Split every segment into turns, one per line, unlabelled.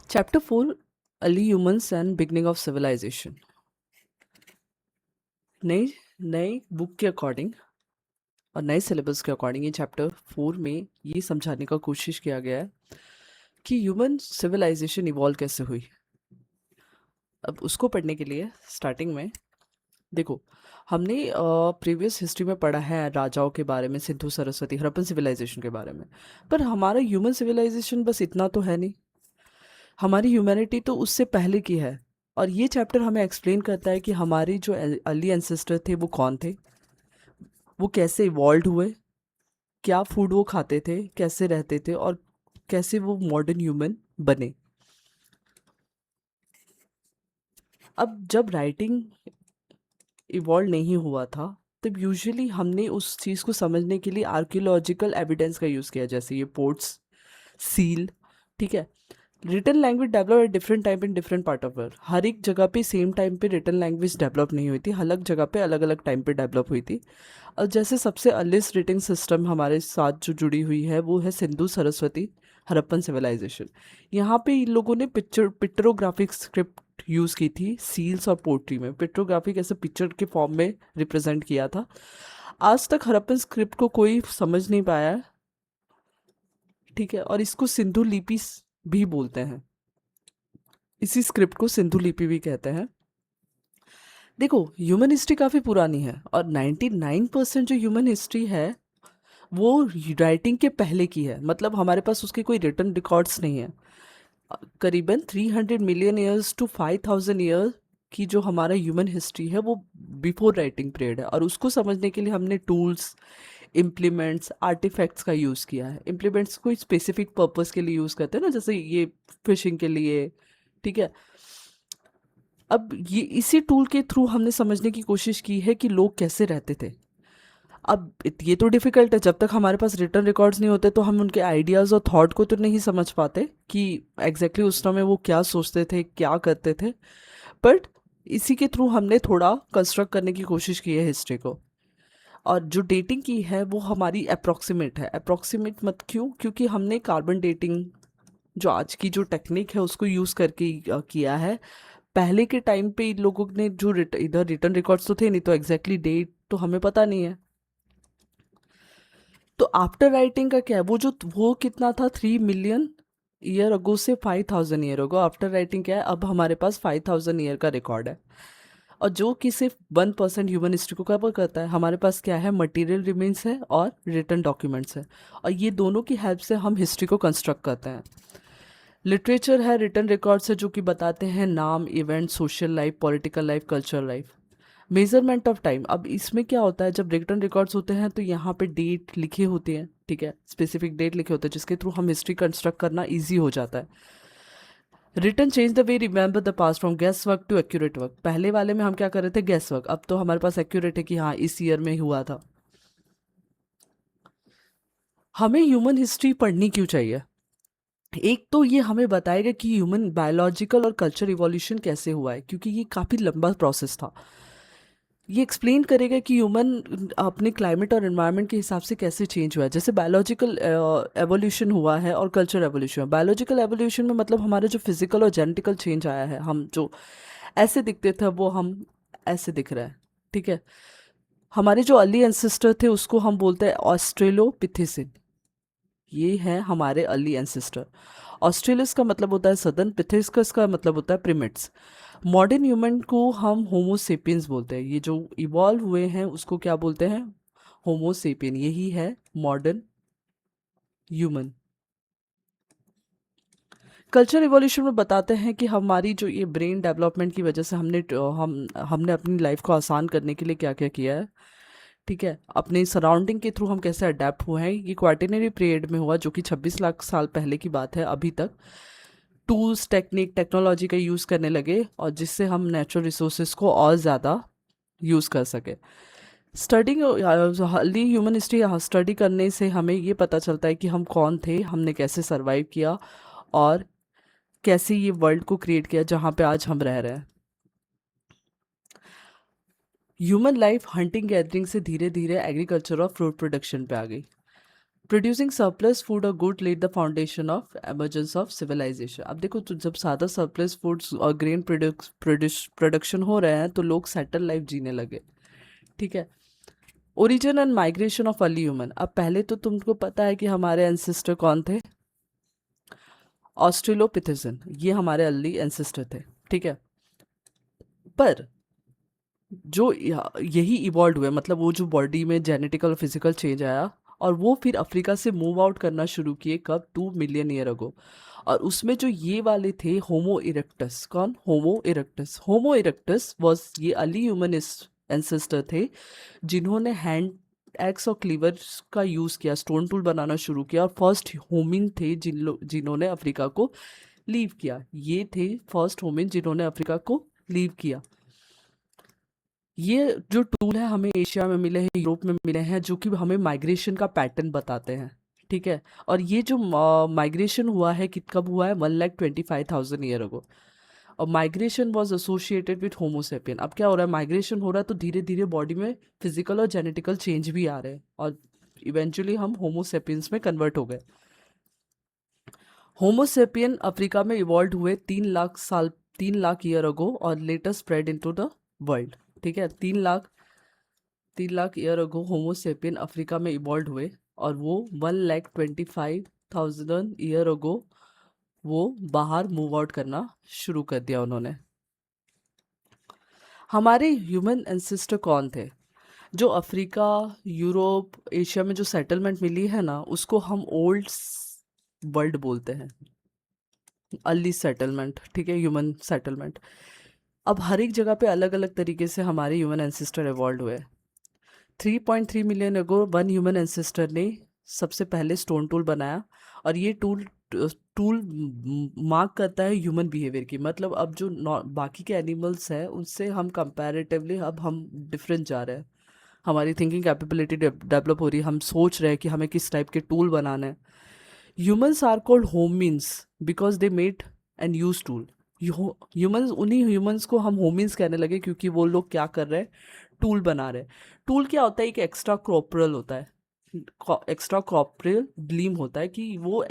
Chapter 4, Early Humans and Beginning of Civilization. नई नई book के अकॉर्डिंग और नए सिलेबस के अकॉर्डिंग ये चैप्टर 4 में ये समझाने का कोशिश किया गया है कि ह्यूमन सिविलाइजेशन इवॉल्व कैसे हुई। अब उसको पढ़ने के लिए स्टार्टिंग में देखो, हमने प्रीवियस हिस्ट्री में पढ़ा है राजाओं के बारे में, सिंधु सरस्वती हड़प्पन सिविलाइजेशन के बारे में। पर हमारा ह्यूमन सिविलाइजेशन बस इतना तो है नहीं, हमारी ह्यूमैनिटी तो उससे पहले की है। और ये चैप्टर हमें एक्सप्लेन करता है कि हमारे जो अर्ली एंसेस्टर थे वो कौन थे, वो कैसे इवॉल्व हुए, क्या फूड वो खाते थे, कैसे रहते थे, और कैसे वो मॉडर्न ह्यूमन बने। अब जब राइटिंग इवॉल्व नहीं हुआ था तब यूजुअली हमने उस चीज़ को समझने के लिए आर्कियोलॉजिकल एविडेंस का यूज़ किया, जैसे ये पोर्ट्स, सील। ठीक है। Written language develop at different time in different part of world. हर एक जगह पे सेम टाइम पे रिटन लैंग्वेज डेवलप नहीं हुई थी, अलग जगह पे अलग अलग टाइम पे डेवलप हुई थी। और जैसे सबसे अर्लीस्ट रिटिंग सिस्टम हमारे साथ जो जुड़ी हुई है वो है सिंधु सरस्वती हड़प्पन सिविलाइजेशन। यहाँ पे इन लोगों ने पिक्चरोग्राफिक स्क्रिप्ट यूज़ की थी सील्स और पोट्री में। पिक्चरोग्राफिक ऐसे पिक्चर के फॉर्म में रिप्रेजेंट किया था। आज तक हड़प्पन स्क्रिप्ट को कोई समझ नहीं पाया है। ठीक है। और इसको सिंधु लिपि भी बोलते हैं, इसी स्क्रिप्ट को सिंधु लिपि भी कहते हैं। देखो, ह्यूमन हिस्ट्री काफ़ी पुरानी है और 99% जो ह्यूमन हिस्ट्री है वो राइटिंग के पहले की है, मतलब हमारे पास उसके कोई रिटन रिकॉर्ड्स नहीं है। करीबन 300 मिलियन ईयर्स टू 5000 ईयर की जो हमारा ह्यूमन हिस्ट्री है वो बिफोर राइटिंग पीरियड है। और उसको समझने के लिए हमने टूल्स, इम्प्लीमेंट्स, आर्टिफैक्ट्स का यूज़ किया है। इम्प्लीमेंट्स कोई स्पेसिफिक पर्पस के लिए यूज़ करते हैं ना, जैसे ये फिशिंग के लिए। ठीक है। अब ये इसी टूल के थ्रू हमने समझने की कोशिश की है कि लोग कैसे रहते थे। अब ये तो डिफ़िकल्ट है, जब तक हमारे पास रिटन रिकॉर्ड्स नहीं होते तो हम उनके आइडियाज़ और थॉट को तो नहीं समझ पाते कि एग्जैक्टली उस समय वो क्या सोचते थे, क्या करते थे। बट इसी के थ्रू हमने थोड़ा कंस्ट्रक्ट करने की कोशिश की है हिस्ट्री को। और जो डेटिंग की है वो हमारी अप्रोक्सीमेट है। अप्रोक्सीमेट मत क्यों, क्योंकि हमने कार्बन डेटिंग जो आज की जो टेक्निक है उसको यूज़ करके किया है। पहले के टाइम पे इन लोगों ने जो इधर रिटर्न रिकॉर्ड्स तो थे नहीं, तो एग्जैक्टली डेट तो हमें पता नहीं है। तो आफ्टर राइटिंग का क्या है, वो कितना था, 3 मिलियन ईयर अगो से 5000 ईयर अगो। आफ्टर राइटिंग क्या है, अब हमारे पास 5000 ईयर का रिकॉर्ड है। और जो कि सिर्फ 1% ह्यूमन हिस्ट्री को कवर करता है। हमारे पास क्या है, मटेरियल रिमेन्स है और रिटर्न डॉक्यूमेंट्स है। और ये दोनों की हेल्प से हम हिस्ट्री को कंस्ट्रक्ट करते हैं। लिटरेचर है, रिटर्न रिकॉर्ड्स है जो कि बताते हैं नाम, event, social life, political life, cultural life. Measurement of time, अब इसमें क्या होता है, जब रिटर्न रिकॉर्ड्स होते हैं तो यहाँ पे डेट लिखे होते हैं। ठीक है। स्पेसिफिक डेट लिखे होते हैं जिसके थ्रू हम हिस्ट्री कंस्ट्रक्ट करना ईजी हो जाता है। Return change the way remember the past from guess work to accurate work. पहले वाले में हम क्या कर रहे थे, गेस वर्क। अब तो हमारे पास एक्यूरेट है कि हाँ इस ईयर में हुआ था। हमें ह्यूमन हिस्ट्री पढ़नी क्यों चाहिए, एक तो ये हमें बताएगा कि ह्यूमन बायोलॉजिकल और कल्चर इवोल्यूशन कैसे हुआ है, क्योंकि ये काफ़ी लंबा प्रोसेस था। ये एक्सप्लेन करेगा कि ह्यूमन अपने क्लाइमेट और एनवायरनमेंट के हिसाब से कैसे चेंज हुआ है। जैसे बायोलॉजिकल एवोल्यूशन हुआ है और कल्चर एवोल्यूशन। बायोलॉजिकल एवोल्यूशन में मतलब हमारा जो फिजिकल और जेनेटिकल चेंज आया है, हम जो ऐसे दिखते थे वो हम ऐसे दिख रहे हैं। ठीक है। हमारे जो अर्ली एंसेस्टर थे उसको हम बोलते हैं ऑस्ट्रेलोपिथेसिन। ये है हमारे अर्ली एंसेस्टर। ऑस्ट्रेलिस का मतलब होता है सदर्न, पिथेस्कस का मतलब होता है प्रिमेट्स। मॉडर्न ह्यूमन को हम होमोसेपियंस बोलते हैं। ये जो इवॉल्व हुए हैं उसको क्या बोलते हैं, होमोसेपियन। यही है मॉडर्न ह्यूमन। कल्चर इवोल्यूशन में बताते हैं कि हमारी जो ये ब्रेन डेवलपमेंट की वजह से हमने अपनी लाइफ को आसान करने के लिए क्या क्या किया है। ठीक है। अपने सराउंडिंग के थ्रू हम कैसे अडेप्ट हुए हैं, ये क्वार्टरनरी पीरियड में हुआ जो कि 26 लाख साल पहले की बात है। अभी तक टूल्स, टेक्निक, टेक्नोलॉजी का यूज़ करने लगे और जिससे हम नेचुरल रिसोर्सेज को और ज़्यादा यूज़ कर सके। Studying early human history study करने से हमें ये पता चलता है कि हम कौन थे, हमने कैसे सरवाइव किया और कैसे ये वर्ल्ड को क्रिएट किया जहाँ पे आज हम रह रहे हैं। ह्यूमन लाइफ हंटिंग गैदरिंग से धीरे धीरे एग्रीकल्चर और फ्रूट प्रोडक्शन पे आ गई। प्रोड्यूसिंग सरप्लस फूड और good led the foundation of emergence of civilisation. अब देखो, तो जब ज़्यादा सरप्लस फूड्स और ग्रेन प्रोडक्शन हो रहे हैं तो लोग सेटल लाइफ जीने लगे। ठीक है। Origin and migration of early human. अब पहले तो तुमको पता है कि हमारे एंसेस्टर कौन थे? ऑस्ट्रेलोपिथेसिन, ये हमारे अर्ली एंसेस्टर थे। ठीक है। पर जो यही इवॉल्व हुए, मतलब वो जो बॉडी में जेनेटिकल फिजिकल चेंज आया और वो फिर अफ्रीका से मूव आउट करना शुरू किए कब? 2 मिलियन ईयर अगो। और उसमें जो ये वाले थे होमो इरेक्टस। कौन? होमो इरेक्टस। होमो इरेक्टस वॉज ये अर्ली ह्यूमन एंसेस्टर थे जिन्होंने हैंड एक्स और क्लीवर्स का यूज़ किया, स्टोन टूल बनाना शुरू किया, और फर्स्ट होमिन थे जिन्होंने अफ्रीका को लीव किया। ये थे फर्स्ट होमिन जिन्होंने अफ्रीका को लीव किया। ये जो टूल है हमें एशिया में मिले हैं, यूरोप में मिले हैं, जो कि हमें माइग्रेशन का पैटर्न बताते हैं। ठीक है। और ये जो माइग्रेशन हुआ है कब हुआ है? 1,25,000 ईयर अगो। और migration was associated with Homo sapien. अब क्या हो रहा है? माइग्रेशन हो रहा है तो धीरे धीरे बॉडी में फिजिकल और जेनेटिकल चेंज भी आ रहे हैं और इवेंचुअली हम होमोसेपियंस में कन्वर्ट हो गए। होमोसेपियन अफ्रीका में इवॉल्व हुए 3 लाख साल, 3 लाख ईयर अगो, और later spread into the world. ठीक है। 3 lakh year ago homo sapien Africa में इवॉल्व हुए और वो 1,25,000 ईयर अगो वो बाहर मूव आउट करना शुरू कर दिया उन्होंने। हमारे ह्यूमन एंसेस्टर कौन थे? जो अफ्रीका, यूरोप, एशिया में जो सेटलमेंट मिली है ना, उसको हम ओल्ड वर्ल्ड बोलते हैं, अर्ली सेटलमेंट। ठीक है, ह्यूमन सेटलमेंट। अब हर एक जगह पे अलग अलग तरीके से हमारे ह्यूमन एंसेस्टर इवॉल्व हुए। 3.3 मिलियन अगो वन ह्यूमन एंसेस्टर ने सबसे पहले स्टोन टूल बनाया, और ये टूल टूल मार्क करता है ह्यूमन बिहेवियर की। मतलब अब जो बाकी के एनिमल्स हैं उनसे हम कंपैरेटिवली अब हम डिफरेंट जा रहे हैं, हमारी थिंकिंग कैपेबिलिटी डेवलप हो रही है, हम सोच रहे हैं कि हमें किस टाइप के टूल बनाना है। Humans are called hominins because they made and use tool. Humans, उन्हीं ह्यूमंस को हम होमिन्स कहने लगे क्योंकि वो लोग क्या कर रहे हैं? टूल बना रहे हैं। टूल क्या होता है? एक एक्स्ट्रा कॉर्पोरल होता है, एक्स्ट्रा कॉर्पोरल ग्लीम होता है कि वो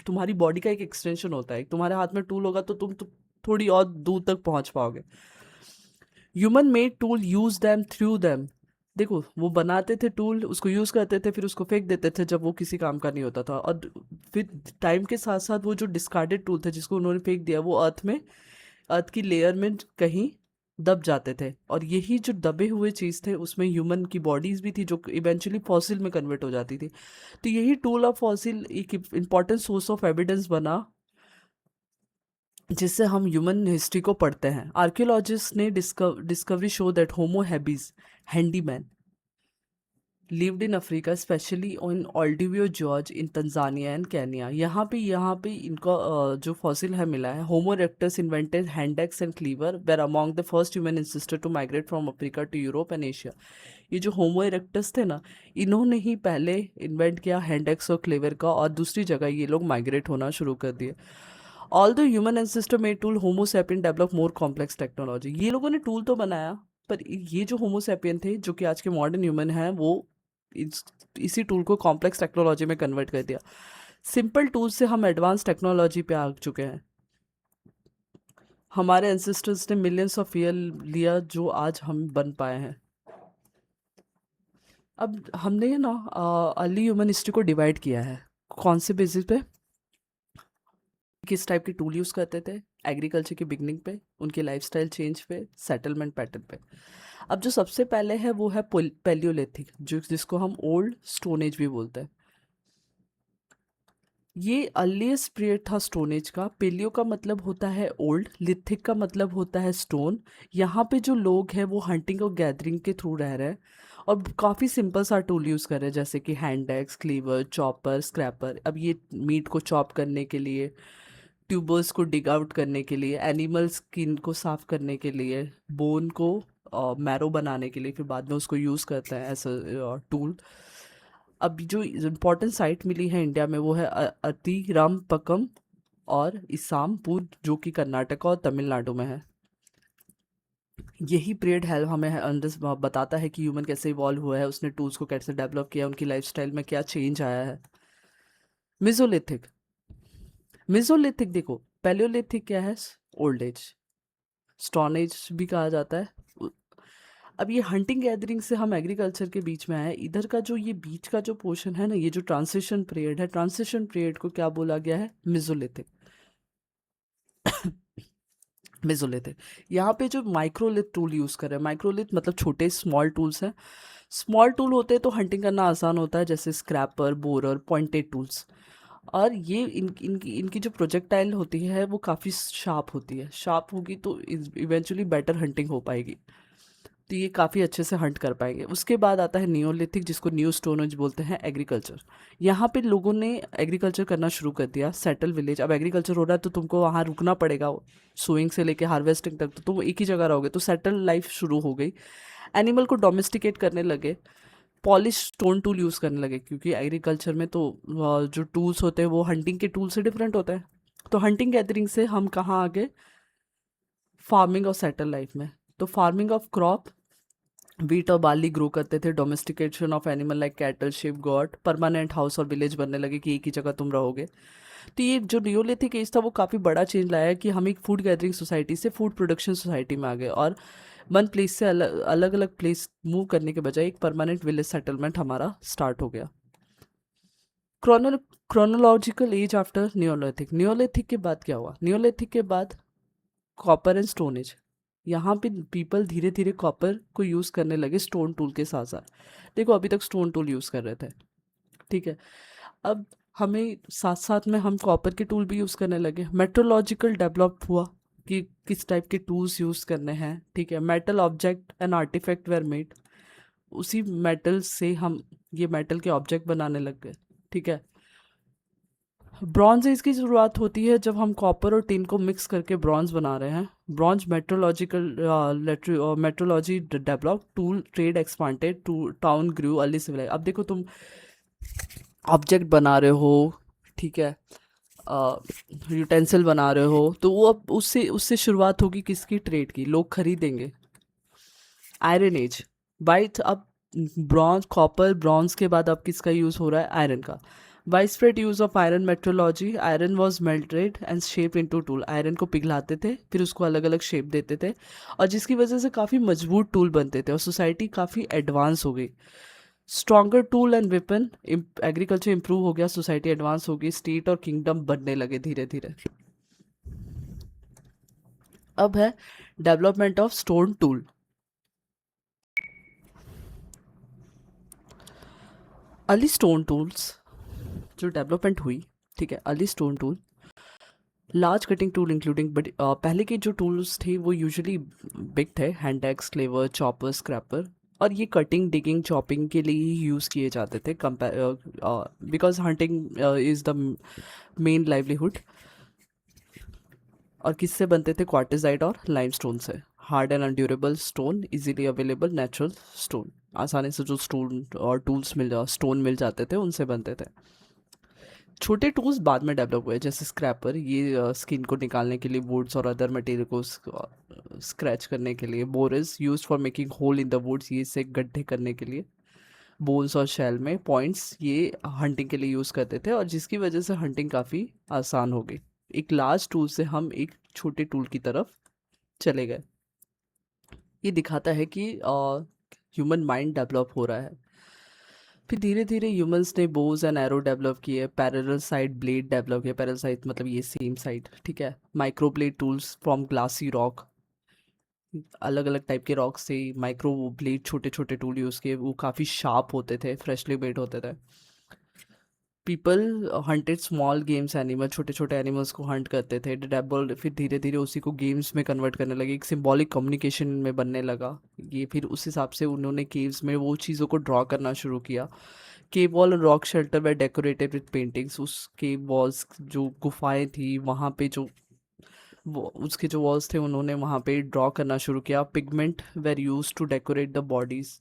तुम्हारी बॉडी का एक एक्सटेंशन होता है। तुम्हारे हाथ में टूल होगा तो तुम तो थोड़ी और दूर तक पहुंच पाओगे। Human made tool use them through them. देखो, वो बनाते थे टूल, उसको यूज करते थे, फिर उसको फेंक देते थे जब वो किसी काम का नहीं होता था, और फिर टाइम के साथ साथ वो जो डिस्कार्डेड टूल थे जिसको उन्होंने फेंक दिया वो अर्थ की लेयर में कहीं दब जाते थे। और यही जो दबे हुए चीज़ थे उसमें ह्यूमन की बॉडीज भी थी जो इवेंचुअली फॉसिल में कन्वर्ट हो जाती थी। तो यही टूल ऑफ फॉसिल एक इम्पॉर्टेंट सोर्स ऑफ एविडेंस बना जिससे हम ह्यूमन हिस्ट्री को पढ़ते हैं। आर्कियोलॉजिस्ट ने discovery show that homo habilis handyman lived in Africa, specially in Olduvai gorge in Tanzania and Kenya. यहाँ पे इनका जो फॉसिल है मिला है। Homo erectus invented hand axe and cleaver, were among the first human ancestor to migrate from Africa to Europe and Asia. ये जो होमो erectus थे ना, इन्होंने ही पहले इन्वेंट किया हैंड एक्स और क्लीवर का, और दूसरी जगह ये लोग माइग्रेट होना शुरू कर दिए। All the human ancestor made tool, homo sapien develop more complex technology. ये लोगों ने टूल तो बनाया, पर ये जो होमो सैपियन थे जो कि आज के मॉडर्न ह्यूमन हैं, वो इसी टूल को कॉम्प्लेक्स टेक्नोलॉजी में कन्वर्ट कर दिया। सिंपल टूल से हम एडवांस टेक्नोलॉजी पे आ चुके हैं। हमारे एंसेस्टर्स ने मिलियंस ऑफ ईयर लिया जो आज हम बन पाए हैं। अब हमने ना अर्ली ह्यूमन हिस्ट्री को डिवाइड किया है कौन से बेसिस पे? किस टाइप के टूल यूज़ करते थे, एग्रीकल्चर की बिगनिंग पे, उनके लाइफस्टाइल चेंज पे, सेटलमेंट पैटर्न पे। अब जो सबसे पहले है वो है पैलियोलिथिक, जिसको हम ओल्ड स्टोन एज भी बोलते हैं। ये अर्लीस्ट पीरियड था स्टोन एज का। पेलियो का मतलब होता है ओल्ड, लिथिक का मतलब होता है स्टोन। यहाँ पे जो लोग हैं वो हंटिंग और गैदरिंग के थ्रू रह रहे हैं और काफ़ी सिंपल सा टूल यूज़ कर रहे हैं, जैसे कि hand axe, cleaver, chopper, scraper. अब ये मीट को चॉप करने के लिए, ट्यूबर्स को डिग आउट करने के लिए, एनिमल स्किन को साफ करने के लिए, बोन को मैरो बनाने के लिए, फिर बाद में उसको यूज़ करते हैं एज अ टूल। अब जो इम्पोर्टेंट साइट मिली है इंडिया में वो है अतिरामपक्कम और इसामपुर, जो कि कर्नाटक और तमिलनाडु में है। यही पीरियड हेल्प हमें बताता है कि ह्यूमन कैसे इवॉल्व हुआ है, उसने टूल्स को कैसे डेवलप किया, उनकी लाइफस्टाइल में क्या चेंज आया है। मेसोलिथिक, मेसोलिथिक देखो, पैलियोलिथिक क्या है? ओल्ड एज, स्टोन एज भी कहा जाता है। उ- अब ये हंटिंग गैदरिंग से हम एग्रीकल्चर के बीच में आए, इधर का जो ये बीच का जो पोर्शन है ना, ये जो ट्रांसिशन पीरियड है, ट्रांसिशन पीरियड को क्या बोला गया है? मेसोलिथिक। मेसोलिथिक, यहाँ पे जो माइक्रोलिथ टूल यूज कर रहे हैं, माइक्रोलिथ मतलब छोटे स्मॉल टूल्स हैं। स्मॉल टूल होते हैं तो हंटिंग करना आसान होता है, जैसे स्क्रैपर, बोरर, पॉइंटेड टूल्स। और ये इनकी इनकी जो प्रोजेक्टाइल होती है वो काफ़ी शार्प होती है, शार्प होगी तो इवेंचुअली बेटर हंटिंग हो पाएगी, तो ये काफ़ी अच्छे से हंट कर पाएंगे। उसके बाद आता है नियोलिथिक, जिसको न्यू स्टोन एज बोलते हैं, एग्रीकल्चर। यहाँ पे लोगों ने एग्रीकल्चर करना शुरू कर दिया, सेटल विलेज। अब एग्रीकल्चर हो रहा है तो तुमको वहाँ रुकना पड़ेगा, सोइंग से लेके हार्वेस्टिंग तक तो तुम एक ही जगह रहोगे, तो सेटल लाइफ शुरू हो गई। एनिमल को डोमेस्टिकेट करने लगे, पॉलिश स्टोन टूल यूज़ करने लगे, क्योंकि एग्रीकल्चर में तो जो टूल्स होते हैं वो हंटिंग के टूल से डिफरेंट होते हैं। तो हंटिंग गैदरिंग से हम कहाँ आ गए? फार्मिंग और सेटल लाइफ में। तो फार्मिंग ऑफ क्रॉप, वीट और बार्ली ग्रो करते थे, domestication of animal like cattle, ship, got, permanent house और विलेज बनने लगे कि एक ही जगह तुम रहोगे। तो ये जो नियोलिथिक एज था वो काफ़ी बड़ा चेंज लाया कि हम एक फूड गैदरिंग सोसाइटी से फूड प्रोडक्शन सोसाइटी में आ गए, और वन प्लेस से अलग अलग प्लेस मूव करने के बजाय एक परमानेंट विलेज सेटलमेंट हमारा स्टार्ट हो गया। Chronological age after Neolithic, Neolithic के बाद क्या हुआ? नियोलिथिक के बाद कॉपर एंड स्टोन एज। यहाँ पे पीपल धीरे धीरे कॉपर को यूज़ करने लगे स्टोन टूल के साथ साथ। देखो अभी तक स्टोन टूल यूज़ कर रहे थे, ठीक है। अब हमें साथ साथ में हम कॉपर के टूल भी यूज़ करने लगे, मेट्रोलॉजिकल डेवलप हुआ कि किस टाइप के टूल्स यूज़ करने हैं, ठीक है। Metal object and artefact were made, उसी मेटल से हम ये मेटल के ऑब्जेक्ट बनाने लग गए, ठीक है। ब्रॉन्ज एज की शुरुआत होती है जब हम कॉपर और टिन को मिक्स करके ब्रॉन्ज बना रहे हैं। Bronze metallurgical metallurgy develop, tool trade expanded, to town grew, early civilise. अब देखो तुम ऑब्जेक्ट बना रहे हो, ठीक है, यूटेंसिल बना रहे हो, तो वो अब उससे उससे शुरुआत होगी किसकी? ट्रेड की, लोग खरीदेंगे। आयरन एज, वाइट, अब ब्रॉन्ज, कॉपर, ब्रॉन्ज के बाद अब किसका यूज़ हो रहा है? आयरन का। Wide spread use of iron metrology, iron was melted and shape into tool, iron को पिघलाते थे फिर उसको अलग अलग शेप देते थे, और जिसकी वजह से काफ़ी मजबूत टूल बनते थे और सोसाइटी काफ़ी एडवांस हो गई। Stronger tool and weapon, agriculture improve हो गया, सोसाइटी एडवांस हो गई, स्टेट और किंगडम बनने लगे धीरे धीरे। अब है development of stone tool. Early stone tools जो डेवलपमेंट हुई, ठीक है, early stone tool, large cutting tool including, but पहले के जो टूल्स थे वो यूजुअली बिग थे, hand axe, clever, chopper, scraper, और ये कटिंग, डिगिंग, चॉपिंग के लिए ही यूज़ किए जाते थे, because hunting is the main livelihood. और किससे बनते थे? क्वार्टिजाइट और लाइमस्टोन से। Hard and undurable stone, easily available natural stone, आसानी से जो स्टोन और टूल्स स्टोन मिल जाते थे उनसे बनते थे। छोटे टूल्स बाद में डेवलप हुए, जैसे स्क्रैपर, ये स्किन को निकालने के लिए, वुड्स और अदर मटेरियल को स्क्रैच करने के लिए। Borers use for making hole in the woods, ये से गड्ढे करने के लिए। बोन्स और शेल में पॉइंट्स, ये हंटिंग के लिए यूज़ करते थे, और जिसकी वजह से हंटिंग काफ़ी आसान हो गई। एक लार्ज टूल से हम एक छोटे टूल की तरफ चले गए। ये दिखाता है कि ह्यूमन माइंड डेवलप हो रहा है। फिर धीरे धीरे ह्यूमंस ने बोज एंड एरो डेवलप किए, पैरेलल साइड ब्लेड डेवलप किए, पैरेलल साइड मतलब ये सेम साइड, ठीक है। Micro blade tools from glassy rock, अलग अलग टाइप के रॉक से माइक्रो ब्लेड, छोटे छोटे टूल यूज़ किए, वो काफ़ी शार्प होते थे, फ्रेशली मेड होते थे। People hunted small games animal, छोटे छोटे एनिमल्स को हंट करते थे, डेबल, फिर धीरे धीरे उसी को गेम्स में कन्वर्ट करने लगे, एक सिंबॉलिक कम्युनिकेशन में बनने लगा ये। फिर उस हिसाब से उन्होंने केव्स में वो चीज़ों को ड्रॉ करना शुरू किया। केव वॉल और rock shelter way decorated with paintings, उस केव वॉल्स जो गुफाएं थी वहाँ पे जो वो उसके जो वॉल्स थे उन्होंने वहाँ पे ड्रॉ करना शुरू किया। Pigment were use to decorate the bodies,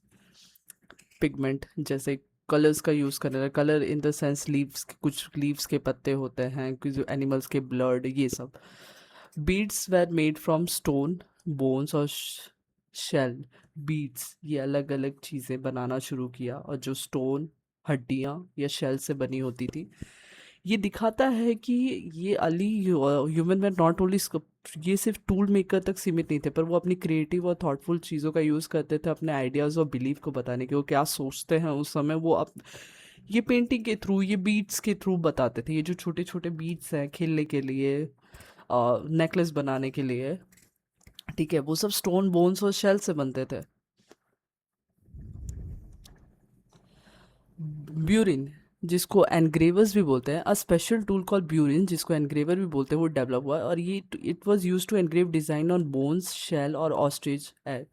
pigment जैसे कलर्स का यूज़ करने लगा, colour in the sense leaves, कुछ लीव्स के पत्ते होते हैं, कुछ जो एनिमल्स के ब्लड, ये सब। Beads were made from stone, bones और शेल, बीड्स, ये अलग अलग चीज़ें बनाना शुरू किया, और जो स्टोन, हड्डियाँ या शेल से बनी होती थी, ये दिखाता है कि ये अर्ली ह्यूमन में नॉट ओनली ये सिर्फ टूल मेकर तक सीमित नहीं थे, पर वो अपनी क्रिएटिव और थॉटफुल चीज़ों का यूज़ करते थे अपने आइडियाज़ और बिलीव को बताने के, वो क्या सोचते हैं उस समय वो ये पेंटिंग के थ्रू, ये बीट्स के थ्रू बताते थे। ये जो छोटे छोटे बीट्स हैं खेलने के लिए, नेकलेस बनाने के लिए, ठीक है, वो सब स्टोन बोन्स और शेल से बनते थे। ब्यूरिन, जिसको एनग्रेवर्स भी बोलते हैं, a special tool call burin, जिसको एनग्रेवर भी बोलते हैं, वो डेवलप हुआ है, और ये it was used to engrave design on bones, shell और ऑस्ट्रिच एग।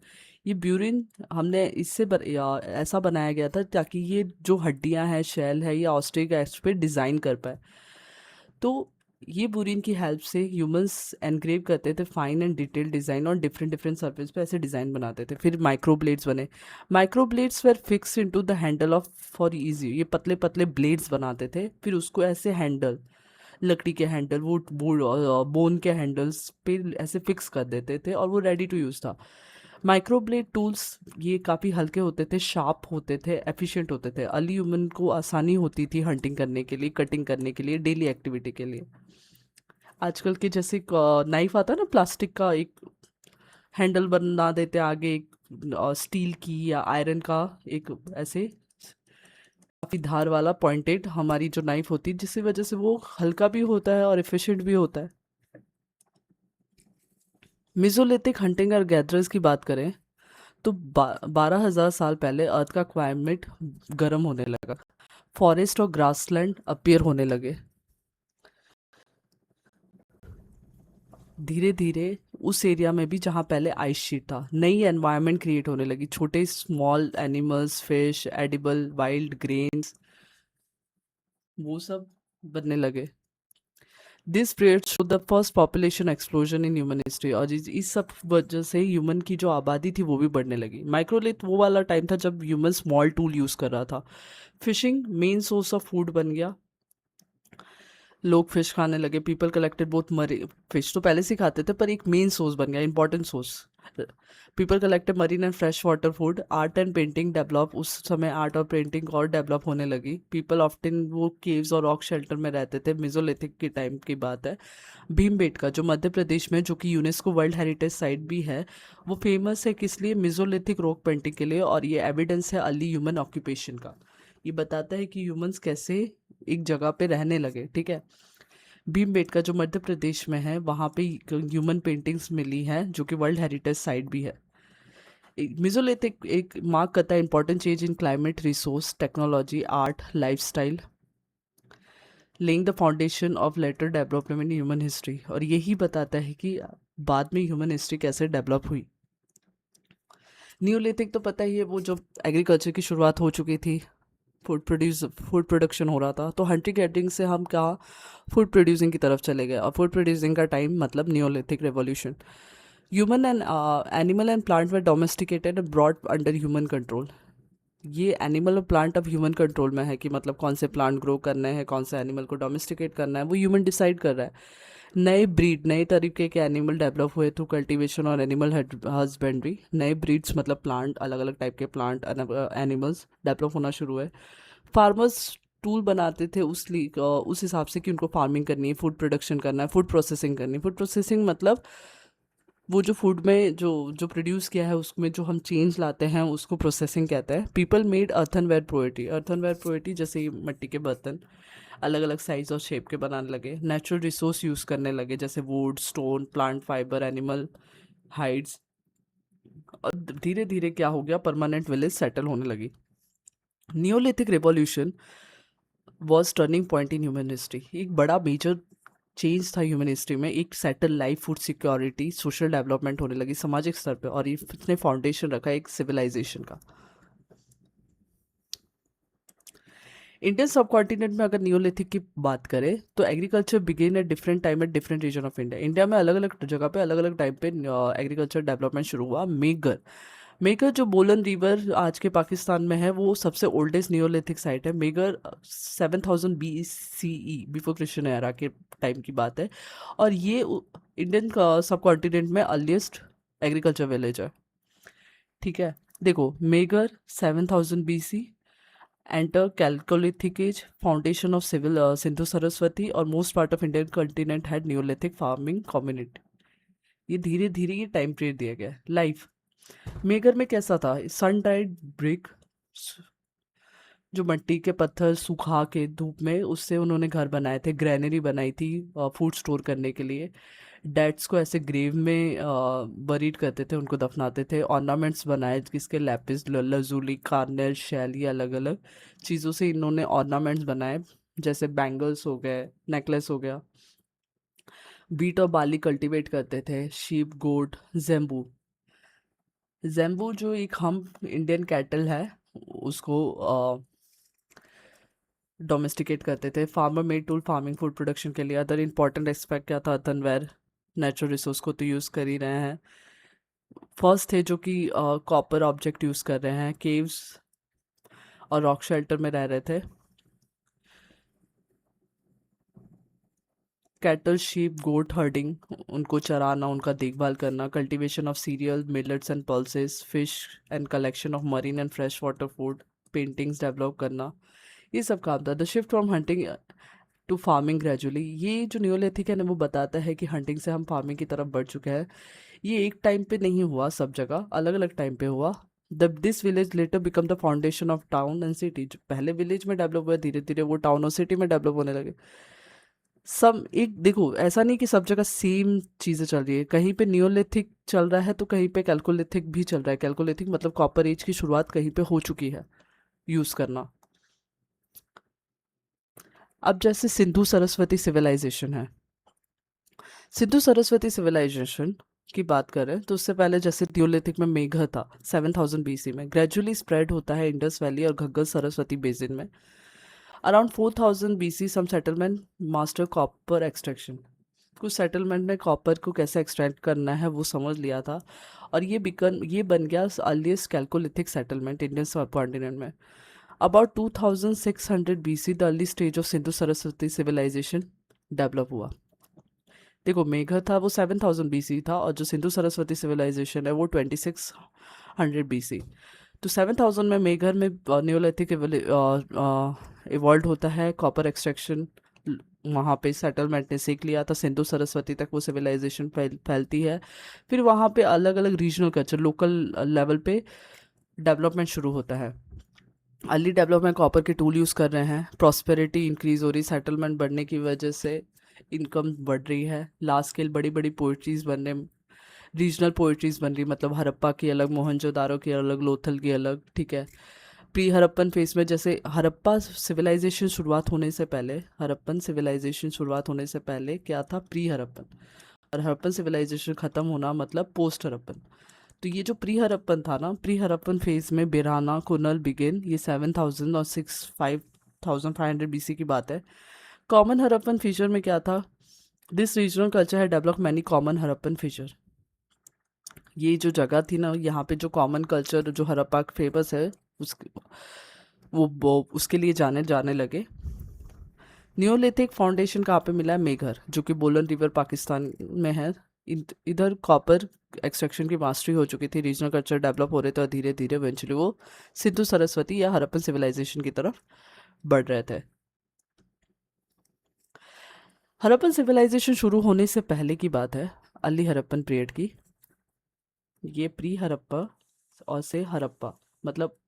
ये ब्यूरिन हमने ऐसा बनाया गया था ताकि ये जो हड्डियां हैं, शेल है या ऑस्ट्रिच एग्स पे डिज़ाइन कर पाए। तो ये बुरिन की हेल्प से ह्यूमंस एनग्रेव करते थे फाइन एंड डिटेल डिज़ाइन और डिफरेंट डिफरेंट सरफेस पे ऐसे डिज़ाइन बनाते थे। फिर माइक्रोब्लेड्स बने। Microblades were fix into the handle of for easy, ये पतले पतले ब्लेड्स बनाते थे, फिर उसको ऐसे हैंडल, लकड़ी के हैंडल, वुड बोन के हैंडल्स पे ऐसे फिक्स कर देते थे और वो रेडी टू यूज़ था। माइक्रोब्लेड टूल्स ये काफ़ी हल्के होते थे, शार्प होते थे, एफिशिएंट होते थे। अर्ली ह्यूमन को आसानी होती थी हंटिंग करने के लिए, कटिंग करने के लिए, डेली एक्टिविटी के लिए। आजकल के जैसे नाइफ आता है ना प्लास्टिक का, एक हैंडल बना देते हैं आगे, एक स्टील की या आयरन का, एक ऐसे काफ़ी धार वाला पॉइंटेड हमारी जो नाइफ होती है, जिसकी वजह से वो हल्का भी होता है और एफिशिएंट भी होता है। मिजोलिथिक हंटिंग और गैदरर्स की बात करें तो 12,000 साल पहले अर्थ का क्लाइमेट गर्म होने लगा, फॉरेस्ट और ग्रासलैंड अपीयर होने लगे। धीरे धीरे उस एरिया में भी जहाँ पहले आइस शीट था, नई एनवायरनमेंट क्रिएट होने लगी। छोटे small animals, fish, edible wild grains, वो सब बनने लगे। This period show the first population explosion in human history, और इस सब वजह से ह्यूमन की जो आबादी थी वो भी बढ़ने लगी। माइक्रोलिथ वो वाला टाइम था जब ह्यूमन स्मॉल टूल यूज़ कर रहा था। Fishing main source of food बन गया, लोग फिश खाने लगे। पीपल कलेक्टेड बोथ मरी, फिश तो पहले से ही खाते थे पर एक मेन सोर्स बन गया, important source. People collected marine and fresh water food. Art and painting develop, उस समय आर्ट और पेंटिंग और डेवलप होने लगी। पीपल ऑफ्टन वो केव्स और रॉक शेल्टर में रहते थे, मिजोलिथिक के टाइम की बात है। भीमबेटका जो मध्य प्रदेश में, जो कि यूनेस्को वर्ल्ड हेरिटेज साइट भी है, वो फेमस है किस लिए? मिजोलिथिक रॉक पेंटिंग के लिए, और ये एविडेंस है अर्ली ह्यूमन ऑक्यूपेशन का। ये बताता है कि ह्यूमंस कैसे एक जगह पे रहने लगे, ठीक है। भीमबेटका जो मध्य प्रदेश में है, वहाँ पे ह्यूमन पेंटिंग्स मिली हैं जो कि वर्ल्ड हेरिटेज साइट भी है। मिजोलिथिक एक मार्क करता है important change in climate, resource, technology, art, lifestyle, laying the foundation of later development in human history, और यही बताता है कि बाद में ह्यूमन हिस्ट्री कैसे डेवलप हुई। न्यूलिथिक तो पता ही है, वो जो एग्रीकल्चर की शुरुआत हो चुकी थी, फूड प्रोडक्शन हो रहा था, तो हंटिंग गैदरिंग से हम क्या, फूड प्रोड्यूसिंग की तरफ चले गए। और फूड प्रोड्यूसिंग का टाइम मतलब Neolithic revolution. Human and animal and plant were domesticated and brought under human control. ये एनिमल और प्लांट अब ह्यूमन कंट्रोल में है, कि मतलब कौन से प्लांट ग्रो करने हैं, कौन से एनिमल को डोमेस्टिकेट करना है, वो ह्यूमन डिसाइड कर रहा है। नए ब्रीड, नए तरीके के एनिमल डेवलप हुए थ्रू कल्टीवेशन और एनिमल हस्बेंड्री। नए ब्रीड्स मतलब प्लांट, अलग अलग टाइप के प्लांट एनिमल्स डेवलप होना शुरू हुए। फार्मर्स टूल बनाते थे उस हिसाब से कि उनको फार्मिंग करनी है, फूड प्रोडक्शन करना है, फूड प्रोसेसिंग करनी है। फूड प्रोसेसिंग मतलब वो जो फूड में जो जो प्रोड्यूस किया है उसमें जो हम चेंज लाते हैं उसको प्रोसेसिंग कहते हैं। पीपल मेड अर्थनवेयर पोएट्री, अर्थनवेयर पोएट्री जैसे ये मिट्टी के बर्तन अलग अलग साइज और शेप के बनाने लगे। नेचुरल रिसोर्स यूज़ करने लगे, जैसे wood, stone, plant fibre, animal hides, और धीरे धीरे क्या हो गया, परमानेंट विलेज सेटल होने लगी। Neolithic revolution was turning point in human history, एक बड़ा मेजर चेंज था ह्यूमन हिस्ट्री में। एक settle life, food security, social development होने लगी सामाजिक स्तर पे, और इसने फाउंडेशन रखा एक सिविलाइजेशन का। इंडियन सब कॉन्टिनेंट में अगर नियोलिथिक की बात करें तो agriculture began at different time at different region of India. India में अलग अलग जगह पे अलग अलग टाइम पे एग्रीकल्चर डेवलपमेंट शुरू हुआ। मेघर, मेघर जो बोलन रिवर आज के पाकिस्तान में है, वो सबसे ओल्डेस्ट नियोलिथिक साइट है। मेघर 7,000 BCE, बिफोर क्रिश्चियन एरा के टाइम की बात है, और ये इंडियन सब कॉन्टिनेंट में अर्लीस्ट एग्रीकल्चर विलेज है, ठीक है। देखो मेघर 7,000 BC, Enter Chalcolithic age, foundation of civil Sindhu Saraswati और most part of Indian continent had Neolithic farming community. ये धीरे धीरे ये टाइम पीरियड दिया गया है। लाइफ मेघर में कैसा था? सन ड्राइड ब्रिक, जो मिट्टी के पत्थर सुखा के धूप में उससे उन्होंने घर बनाए थे, ग्रैनरी बनाई थी फूड स्टोर करने के लिए। डेड्स को ऐसे ग्रेव में बरीड करते थे, उनको दफनाते थे। ऑर्नामेंट्स बनाए जिसके लैपिस लजूली कार्नेल शेल, ये अलग अलग चीज़ों से इन्होंने ऑर्नामेंट्स बनाए, जैसे बैंगल्स हो गए, नेकलेस हो गया। बीट और बाली कल्टीवेट करते थे, शीप गोट जेम्बू। जेम्बू जो एक हम इंडियन कैटल है उसको डोमेस्टिकेट करते थे। Farmer made tool farming food production के लिए। अदर इंपॉर्टेंट एस्पेक्ट क्या था? अर्थनवेयर, नेचुरल रिसोर्स को तो यूज़ कर ही रहे हैं। फर्स्ट थे जो कि कॉपर ऑब्जेक्ट यूज़ कर रहे हैं, केव्स और रॉक शेल्टर में रह रहे थे। कैटल शीप गोट हर्डिंग, उनको चराना, उनका देखभाल करना। Cultivation of cereal millets and pulses, fish and collection of marine and fresh water food, paintings develop करना, ये सब काम था। The shift from hunting to farming gradually, ये जो न्यूलिथिक है ना वो बताता है कि हंटिंग से हम फार्मिंग की तरफ बढ़ चुके हैं। ये एक टाइम पे नहीं हुआ, सब जगह अलग अलग टाइम पे हुआ। The this village letter become the foundation of town and city. जो पहले विलेज में डेवलप हुआ, धीरे धीरे वो टाउन और सिटी में डेवलप होने लगे। सब एक देखो, ऐसा नहीं कि सब जगह सेम चीज़ें चल रही है। कहीं पे नियोलिथिक चल रहा है तो कहीं पे कैल्कोलिथिक भी चल रहा है। कैल्कोलिथिक मतलब कॉपर एज की शुरुआत कहीं पे हो चुकी है यूज़ करना। अब जैसे सिंधु सरस्वती सिविलाइजेशन है, सिंधु सरस्वती सिविलाइजेशन की बात करें तो उससे पहले जैसे नियोलिथिक में मेघर था 7000 बीसी में, ग्रेजुअली स्प्रेड होता है इंडस वैली और घग्गर सरस्वती बेसिन में। अराउंड 4000 बीसी सम सेटलमेंट मास्टर कॉपर एक्सट्रैक्शन, कुछ सेटलमेंट ने कॉपर को कैसे एक्सट्रैक्ट करना है वो समझ लिया था, और ये बन गया earliest chalcolithic settlement Indian subcontinent में। About 2600 BC the early stage of Sindhu Saraswati civilization develop हुआ। देखो, मेघर था वो 7000 बीसी था, और जो सिंधु सरस्वती सिविलाइजेशन है वो 2600 बीसी। तो 7000 में मेघर में न्योलिथिक इवॉल्व होता है, कॉपर एक्सट्रैक्शन वहाँ पे सेटलमेंट ने सीख लिया था, सिंधु सरस्वती तक वो सिविलाइजेशन फैलती है। फिर वहाँ पे अलग अलग रीजनल कल्चर, लोकल लेवल पे डेवलपमेंट शुरू होता है। अर्ली डेवलपमेंट कॉपर के टूल यूज़ कर रहे हैं, प्रॉस्पेरिटी इंक्रीज हो रही, सेटलमेंट बढ़ने की वजह से इनकम बढ़ रही है। लार्ज स्केल बड़ी बड़ी पोइट्रीज बनने, रीजनल पोइट्रीज बन रही, मतलब हड़प्पा की अलग, मोहनजोदारो की अलग, लोथल की अलग, ठीक है। प्री हड़प्पन फेज में, जैसे हड़प्पा सिविलाइजेशन शुरुआत होने से पहले, हड़प्पन सिविलाइजेशन शुरुआत होने से पहले क्या था? प्री हड़प्पन। और हड़प्पन सिविलाइजेशन ख़त्म होना मतलब पोस्ट हड़प्पन। तो ये जो प्री हड़प्पन था ना, प्री हड़प्पन फेज में बिराना कुनल बिगिन, ये 7000 और 5500 बीसी की बात है। कॉमन हड़प्पन फीचर में क्या था? दिस रीजनल कल्चर है develop many common Harappan feature. ये जो जगह थी ना, यहाँ पे जो कॉमन कल्चर जो हड़प्पा फेमस है, उस वो उसके लिए जाने जाने लगे। नियोलिथिक फाउंडेशन कहाँ पे मिला है? मेघर, जो कि बोलन रिवर पाकिस्तान में है। इधर कॉपर एक्सट्रैक्शन की मास्टरी हो चुकी थी, रीजनल कल्चर डेवलप हो रहे थे, और धीरे धीरे इवेंचुअली वो सिंधु सरस्वती या हड़प्पन सिविलाइजेशन की तरफ बढ़ रहे थे। हड़प्पन सिविलाइजेशन शुरू होने से पहले की बात है, अर्ली हड़प्पन पीरियड की। ये प्री हड़प्पा और से हड़प्पा, मतलब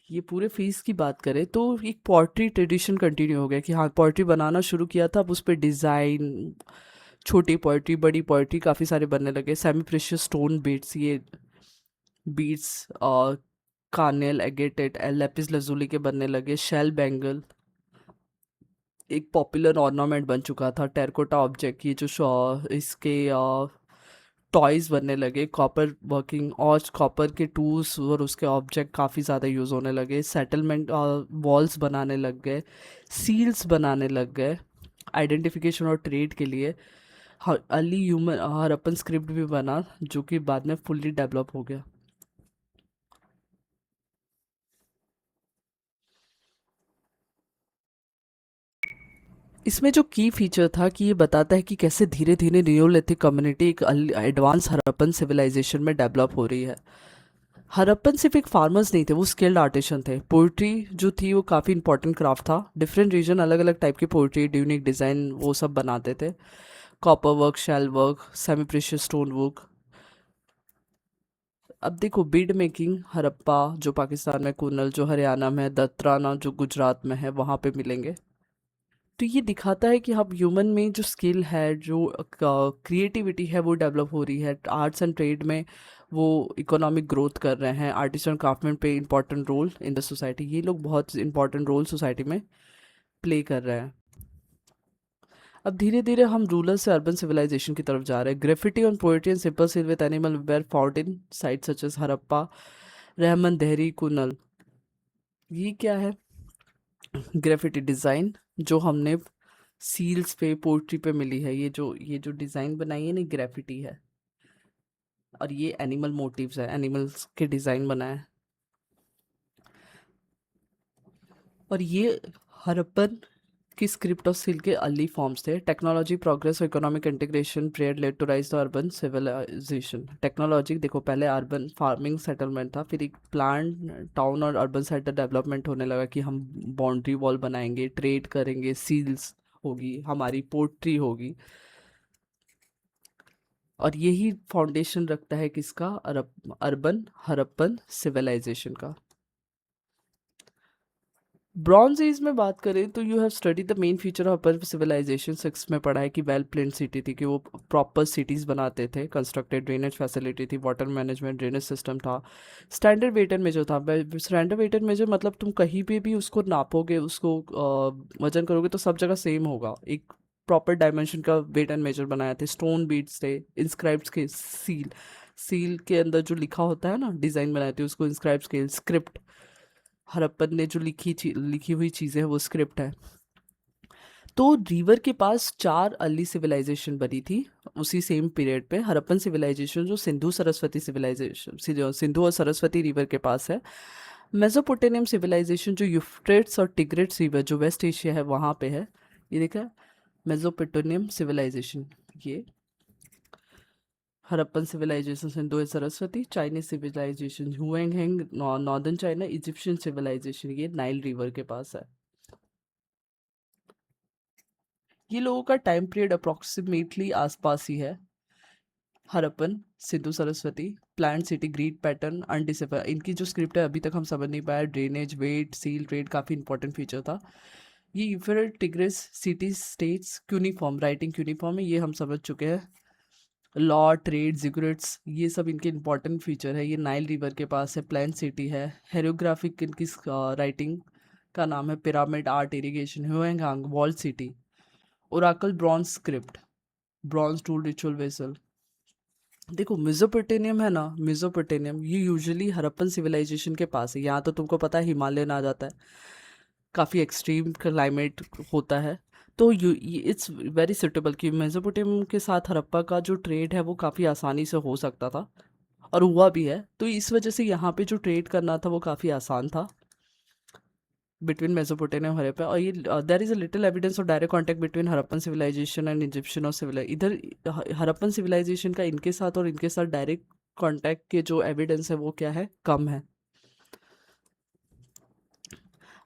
ये पूरे फेज की बात करें तो एक पॉटरी ट्रेडिशन कंटिन्यू हो गया कि हाँ, पॉटरी बनाना शुरू किया था। अब उस पर डिज़ाइन, छोटी पोइट्री, बड़ी पोइट्री काफ़ी सारे बनने लगे। सेमी प्रेशियस स्टोन बीट्स, ये बीट्स और कार्नेल एगेटेट लेपिस लजूली के बनने लगे। शेल बैंगल एक पॉपुलर ऑर्नामेंट बन चुका था। टेराकोटा ऑब्जेक्ट, ये जो इसके टॉयज़ बनने लगे। कॉपर वर्किंग और कॉपर के टूल्स और उसके ऑब्जेक्ट काफ़ी ज़्यादा यूज़ होने लगे। सेटलमेंट वॉल्स बनाने लग गए, सील्स बनाने लग गए आइडेंटिफिकेशन और ट्रेड के लिए। अर्ली ह्यूमन हड़प्पन स्क्रिप्ट भी बना, जो कि बाद में फुल्ली डेवलप हो गया। इसमें जो की फीचर था कि ये बताता है कि कैसे धीरे धीरे नियोलिथिक कम्युनिटी एक एडवांस हड़प्पन सिविलाइजेशन में डेवलप हो रही है। हड़प्पन सिर्फ एक फार्मर्स नहीं थे, वो स्किल्ड आर्टिशन थे। पोइट्री जो थी वो काफ़ी इंपॉर्टेंट क्राफ्ट था। डिफरेंट रीजन अलग अलग टाइप की पोइट्री, यूनिक डिज़ाइन वो सब बनाते थे। Copper work, shell work, semi precious stone work. अब देखो बीड मेकिंग, हड़प्पा जो पाकिस्तान में, कुनल जो हरियाणा में है, दत्राना जो गुजरात में है, वहाँ पे मिलेंगे। तो ये दिखाता है कि हम ह्यूमन में जो स्किल है, जो क्रिएटिविटी है, वो डेवलप हो रही है। आर्ट्स एंड ट्रेड में वो इकोनॉमिक ग्रोथ कर रहे हैं। Artisan craftsman play important role in the society, ये लोग बहुत इंपॉर्टेंट रोल सोसाइटी में प्ले कर रहे हैं। अब धीरे धीरे हम रूरल से अर्बन सिविलाइजेशन की तरफ जा रहे हैं। Graffiti on poetry and simple seal with animal were found in sites such as Harappa, Rahman Dheri, Kunal. ये क्या है? ग्रेफिटी डिज़ाइन जो हमने सील्स पे, पोर्ट्री पे मिली है। ये जो डिज़ाइन बनाई है ना, ग्रेफिटी है। और ये एनिमल मोटिव्स है, एनिमल्स के डिज़ाइन बनाए हैं। और ये हड़प्पन की स्क्रिप्ट ऑफ सिल के अर्ली फॉर्म्स थे। टेक्नोलॉजी प्रोग्रेस और economic integration prayer led to rise the urban civilisation. Technology देखो, पहले अर्बन फार्मिंग सेटलमेंट था, फिर एक प्लान टाउन और अर्बन सेटल डेवलपमेंट होने लगा कि हम बाउंड्री वॉल बनाएंगे, ट्रेड करेंगे, सील्स होगी, हमारी पोर्ट्री होगी। और यही फाउंडेशन रखता है किसका? अर्बन हड़प्पन सिविलाइजेशन का। ब्रॉन्ज एज में बात करें तो you have study the main feature of urban civilisation. Six में पढ़ा है कि वेल प्लेन्ड सिटी थी, कि वो प्रॉपर सिटीज़ बनाते थे, कंस्ट्रक्टेड ड्रेनेज फैसिलिटी थी, वाटर मैनेजमेंट, ड्रेनेज सिस्टम था। स्टैंडर्ड वेट एंड मेजर था। स्टैंडर्ड वेट एंड मेजर मतलब तुम कहीं पे भी उसको नापोगे, उसको वजन करोगे तो सब जगह सेम होगा। एक प्रॉपर डायमेंशन का वेट एंड मेजर बनाए थे। स्टोन बीड्स थे, इंस्क्राइब्स के सील, सील के अंदर जो लिखा होता है ना, डिज़ाइन बनाए थे उसको इंस्क्राइब्स के। स्क्रिप्ट, हड़प्पन ने जो लिखी हुई चीज़ें हैं वो स्क्रिप्ट है। तो रिवर के पास चार अर्ली सिविलाइजेशन बनी थी उसी सेम पीरियड पे। हड़प्पन सिविलाइजेशन जो सिंधु सरस्वती सिविलाइजेशन, सिंधु और सरस्वती रिवर के पास है। मेसोपोटेमियम सिविलाइजेशन जो यूफ्रेट्स और टिग्रिट्स रिवर जो वेस्ट एशिया है वहाँ पे है। ये देखा, मेसोपोटेमियम सिविलाइजेशन। ये हड़प्पन सिविलाइजेशन सिंधु और Saraswati. Chinese civilization Huang, northern China. Egyptian civilization ये नाइल रिवर के पास है। ये लोगों का टाइम पीरियड अप्रोक्सीमेटली आसपास ही है। Harappan, Sindhu Saraswati, plant city, grid pattern, undeciphered. इनकी जो स्क्रिप्ट है अभी तक हम समझ नहीं पाया। ड्रेनेज, वेट, सील, ट्रेड काफ़ी इंपॉर्टेंट फीचर था। ये Euphrates Tigris city states cuneiform, writing cuneiform है, ये हम समझ चुके हैं। लॉ, ट्रेड, जिगरेट्स, ये सब इनके इंपॉर्टेंट फीचर है। ये नाइल रिवर के पास है। प्लान सिटी है। हेरोग्राफिक इनकी राइटिंग का नाम है। Pyramid, art, irrigation, Huang, wall city. Oracle, bronze script, bronze tool, ritual vessel. देखो मेसोपोटेमियम है ना, मेसोपोटेमियम ये यूजुअली हड़प्पन सिविलाइजेशन के पास है। यहाँ तो तुमको पता है हिमालयन आ जाता है, काफ़ी एक्सट्रीम क्लाइमेट होता है। तो यू इट्स वेरी सुटेबल कि मेसोपोटेमियम के साथ हड़प्पा का जो ट्रेड है वो काफ़ी आसानी से हो सकता था, और हुआ भी है। तो इस वजह से यहाँ पे जो ट्रेड करना था वो काफ़ी आसान था बिटवीन मेसोपोटामिया और हड़प्पा। और ये there is a little evidence of direct contact between Harappan civilisation and Egyptian और सिविलाइज। इधर हड़प्पन सिविलाइजेशन का इनके साथ और इनके साथ डायरेक्ट कांटेक्ट के जो एविडेंस है वो क्या है? कम है।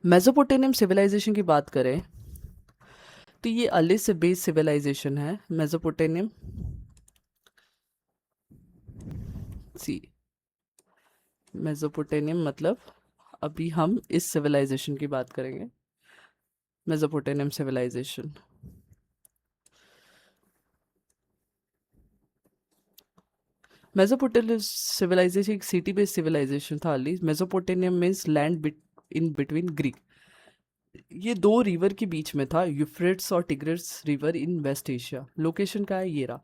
मेसोपोटामियम सिविलाइजेशन की बात करें तो ये अर्ली से बेस सिविलाइजेशन है मेसोपोटामियम। सी, मेसोपोटामियम मतलब अभी हम इस सिविलाइजेशन की बात करेंगे, मेसोपोटामियम सिविलाइजेशन। मेसोपोटामियम सिविलाइजेशन एक सिटी बेस्ड सिविलाइजेशन था early. Mesopotamian means land in between Greek. ये दो रिवर के बीच में था, यूफ्रेट्स और Tigris river in West Asia. Location का है ये रहा,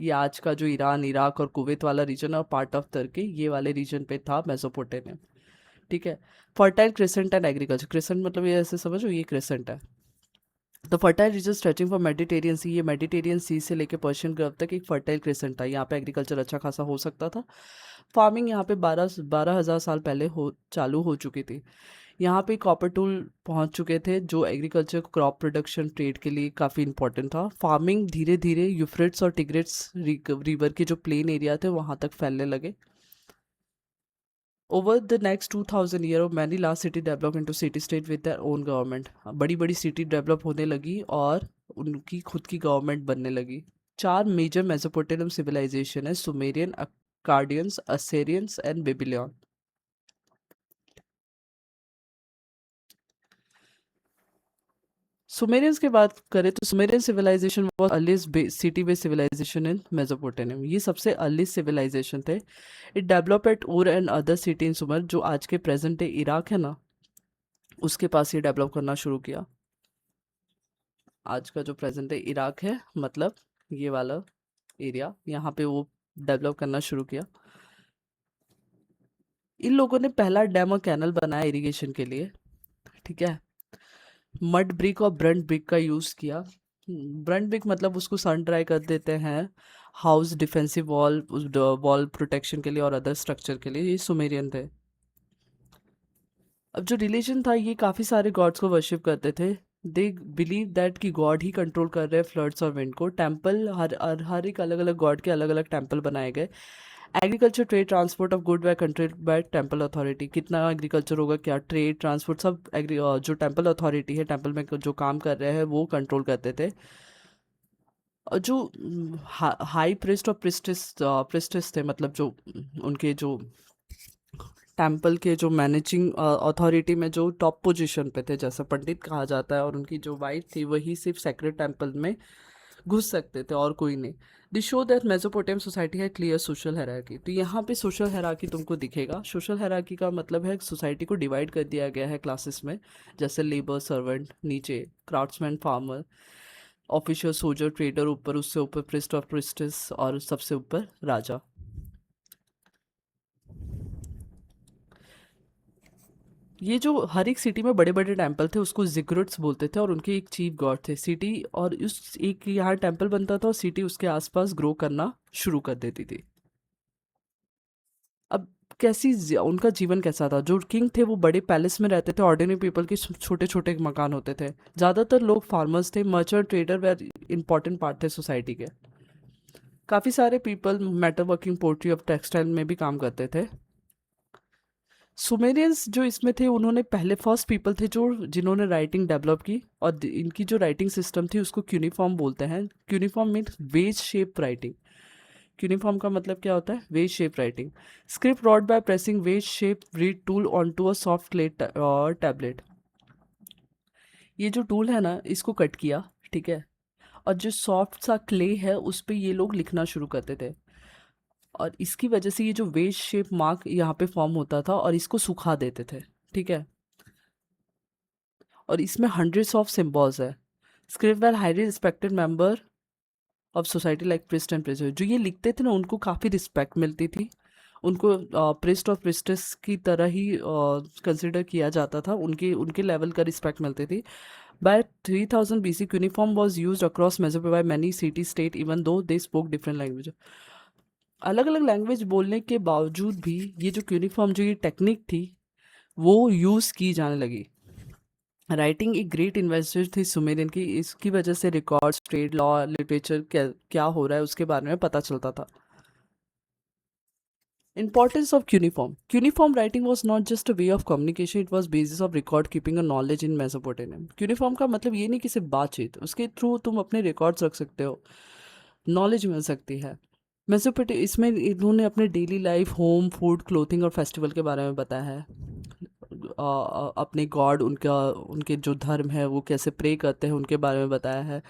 ये आज का जो ईरान, इराक और कुवैत वाला रीजन और पार्ट ऑफ तुर्की, ये वाले रीजन पे था मेसोपोटामियम। ठीक है। Fertile crescent and agriculture. Crescent मतलब ये ऐसे समझो, ये क्रिसेंट है। The fertile region stretching for Mediterranean sea, ये मेडिटेरियन सी से लेकर पर्शियन गल्फ तक एक फर्टाइल क्रिसेंट था। यहाँ पे एग्रीकल्चर अच्छा खासा हो सकता था। फार्मिंग यहाँ पे 12,000 साल पहले चालू हो चुकी थी। यहाँ पे कॉपर टूल पहुँच चुके थे जो एग्रीकल्चर, क्रॉप प्रोडक्शन, ट्रेड के लिए काफ़ी इंपॉर्टेंट था। फार्मिंग धीरे धीरे यूफ्रेट्स और टिग्रिट्स रिवर के जो प्लेन एरिया थे वहाँ तक फैलने लगे। Over the next 2000 year of many large city develop into city state with their own government. बड़ी बड़ी सिटी डेवलप होने लगी और उनकी खुद की गवर्नमेंट बनने लगी. चार मेजर मेसोपोटामियन सिविलाइजेशन है: Sumerian, Akkadians, Assyrians and Babylon. Sumerians की बात करें तो Sumerian civilisation was earliest city based civilisation in Mesopotamia. ये सबसे अर्लीस्ट सिविलाइजेशन थे. It develop at Ur and other city in Sumer, जो आज के प्रेजेंट डे इराक है ना, उसके पास ये डेवलप करना शुरू किया. आज का जो प्रेजेंट डे इराक है, मतलब ये वाला एरिया, यहाँ पे वो डेवलप करना शुरू किया. इन लोगों ने पहला डैम और कैनल बनाया इरिगेशन के लिए. ठीक है. मड ब्रिक और ब्रंट ब्रिक का यूज़ किया. ब्रंट ब्रिक मतलब उसको सन ड्राई कर देते हैं house defensive wall, wall protection के लिए और अदर स्ट्रक्चर के लिए. ये सुमेरियन थे. अब जो रिलीजन था, ये काफ़ी सारे गॉड्स को वर्शिप करते थे. दे बिलीव दैट कि गॉड ही कंट्रोल कर रहे हैं फ्लड्स और विंड को. टेम्पल हर एक अलग अलग गॉड के अलग अलग टेम्पल बनाए गए. Agriculture, trade, transport of good way controlled by temple authority. कितना एग्रीकल्चर होगा, क्या ट्रेड, ट्रांसपोर्ट, सब जो टेम्पल अथॉरिटी है, टेम्पल में जो काम कर रहे हैं वो कंट्रोल करते थे. और जो हाई प्रिस्ट और प्रिस्टेस थे, मतलब जो उनके जो टेम्पल के जो मैनेजिंग अथॉरिटी में जो टॉप पोजीशन पे थे, जैसा पंडित कहा जाता है, और उनकी जो वाइफ थी वही सिर्फ सेक्रेट टेम्पल में घुस सकते थे और कोई नहीं. This show that Mesopotamian society है क्लियर सोशल हायरार्की. तो यहाँ पे सोशल हायरार्की तुमको दिखेगा. सोशल हायरार्की का मतलब है सोसाइटी को डिवाइड कर दिया गया है क्लासेस में, जैसे लेबर, सर्वेंट नीचे, craftsman, farmer, official, soldier, trader ऊपर, उससे ऊपर प्रिस्ट और प्रिस्टेस, और सबसे ऊपर राजा. ये जो हर एक सिटी में बड़े बड़े टेम्पल थे उसको जिग्रुट्स बोलते थे, और उनके एक चीफ गॉड थे. सिटी और उस एक यहाँ टेम्पल बनता था और सिटी उसके आसपास ग्रो करना शुरू कर देती थी. अब उनका जीवन कैसा था? जो किंग थे वो बड़े पैलेस में रहते थे, ऑर्डिनरी पीपल के छोटे छोटे मकान होते थे. ज़्यादातर लोग फार्मर्स थे. Merchant, trader were important part थे सोसाइटी के. काफ़ी सारे people metal working, pottery of textile में भी काम करते थे. सुमेरियंस जो इसमें थे, उन्होंने पहले फर्स्ट पीपल थे जो जिन्होंने राइटिंग डेवलप की. और इनकी जो राइटिंग सिस्टम थी उसको क्यूनिफॉर्म बोलते हैं. Cuneiform means wedge shape writing. Cuneiform का मतलब क्या होता है? Wedge shape writing. Script wrote by pressing wedge shape reed tool on to a soft clay tablet. ये जो टूल है ना, इसको कट किया. ठीक है. और जो सॉफ्ट सा क्ले है उस पे ये लोग लिखना शुरू करते थे. और इसकी वजह से ये जो वेज शेप मार्क यहाँ पे फॉर्म होता था, और इसको सुखा देते थे. ठीक है. और इसमें हंड्रेड्स ऑफ सिम्बॉल्स है. Script were highly respected member of society like priest and priest. जो ये लिखते थे ना, उनको काफ़ी रिस्पेक्ट मिलती थी. उनको प्रिस्ट और प्रिस्टेस की तरह ही कंसिडर किया जाता था. उनके उनके लेवल का रिस्पेक्ट मिलती थी. By 3000 BC uniform was use across Mesopotamia by many city state even though they spoke different language. अलग अलग लैंग्वेज बोलने के बावजूद भी ये जो यूनिफॉर्म, जो ये टेक्निक थी, वो यूज़ की जाने लगी. राइटिंग एक ग्रेट इन्वेस्टर थी सुमेरियन की. इसकी वजह से रिकॉर्ड्स, ट्रेड, लॉ, लिटरेचर क्या क्या हो रहा है उसके बारे में पता चलता था. Importance of cuneiform. Cuneiform writing was not just a way of communication, it was basis of record keeping a knowledge in Mesopotamia. Cuneiform का मतलब ये नहीं कि सिर्फ बातचीत, उसके थ्रू तुम अपने रिकॉर्ड्स रख सकते हो, नॉलेज मिल सकती है. मेसोपोटामिया, इसमें इन्होंने अपने daily life, home, food, clothing और फेस्टिवल के बारे में बताया है. अपने गॉड, उनका उनके जो धर्म है वो कैसे प्रे करते हैं उनके बारे में बताया है.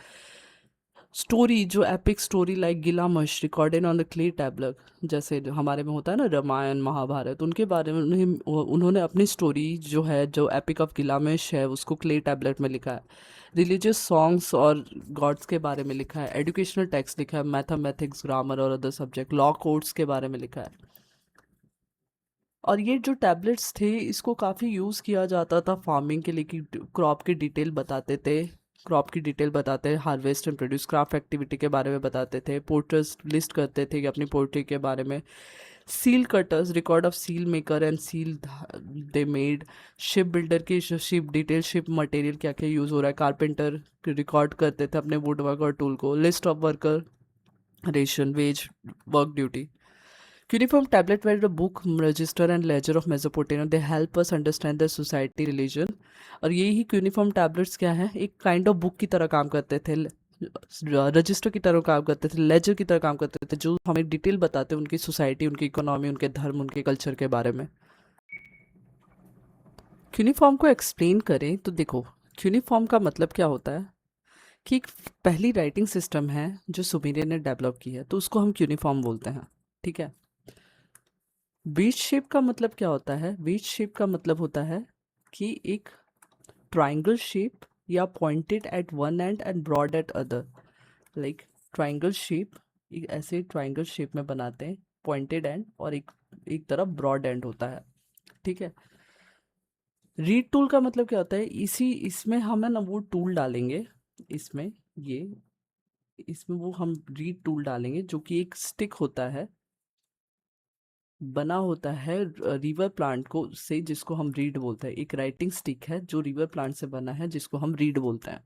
स्टोरी, जो epic story like Gilgamesh recorded on the clay tablet, जैसे जो हमारे में होता है ना रामायण, महाभारत, उनके बारे में उन्होंने अपनी स्टोरी जो है, जो एपिक ऑफ गिलामश है, उसको क्ले टैबलेट में लिखा है. रिलीजियस सॉन्ग्स और गॉड्स के बारे में लिखा है. एजुकेशनल टेक्स्ट लिखा है, मैथमेटिक्स, ग्रामर और अदर सब्जेक्ट, लॉ कोड्स के बारे में लिखा है. और ये जो टैबलेट्स थे, इसको काफ़ी यूज़ किया जाता था फार्मिंग के लिए, कि क्रॉप की डिटेल बताते थे. क्रॉप की डिटेल बताते, harvest and produce, craft activity के बारे में बताते थे. पोर्टर्स लिस्ट करते थे कि अपनी पोल्ट्री के बारे में. Seal cutters record of seal maker and seal they made. Ship builder की शिप डिटेल, शिप मटेरियल क्या क्या यूज़ हो रहा है. कारपेंटर रिकॉर्ड करते थे अपने वुड वर्क और टूल को. List of worker, ration, wage, work duty. Cuneiform tablet were the book, register and ledger of Mesopotamia. They help us understand the society, religion. और यही क्यूनिफॉर्म टैबलेट्स क्या है, एक काइंड ऑफ बुक की तरह काम करते थे, रजिस्टर की तरह काम करते थे, लेजर की तरह काम करते थे, जो हमें डिटेल बताते उनकी सोसाइटी, उनकी इकोनॉमी, उनके धर्म, उनके कल्चर के बारे में। क्यूनिफॉर्म को एक्सप्लेन करें तो देखो, क्यूनिफॉर्म का मतलब क्या होता है कि एक पहली राइटिंग सिस्टम है जो सुमेरियन ने डेवलप की है, तो उसको हम क्यूनिफॉर्म बोलते हैं। ठीक है। वीट शेप का मतलब क्या होता है? वीट शेप का मतलब होता है कि एक ट्राइंगल शेप या pointed at one end and broad at other. Like triangle shape, एक ऐसे ट्राइंगल शेप में बनाते हैं, पॉइंटेड एंड और एक एक तरफ ब्रॉड एंड होता है। ठीक है। रीड टूल का मतलब क्या होता है? इसी इसमें हम है ना वो टूल डालेंगे, इसमें ये इसमें वो हम रीड टूल डालेंगे जो कि एक स्टिक होता है, बना होता है रिवर प्लांट को से, जिसको हम रीड बोलते हैं। एक राइटिंग स्टिक है जो रिवर प्लांट से बना है, जिसको हम रीड बोलते हैं।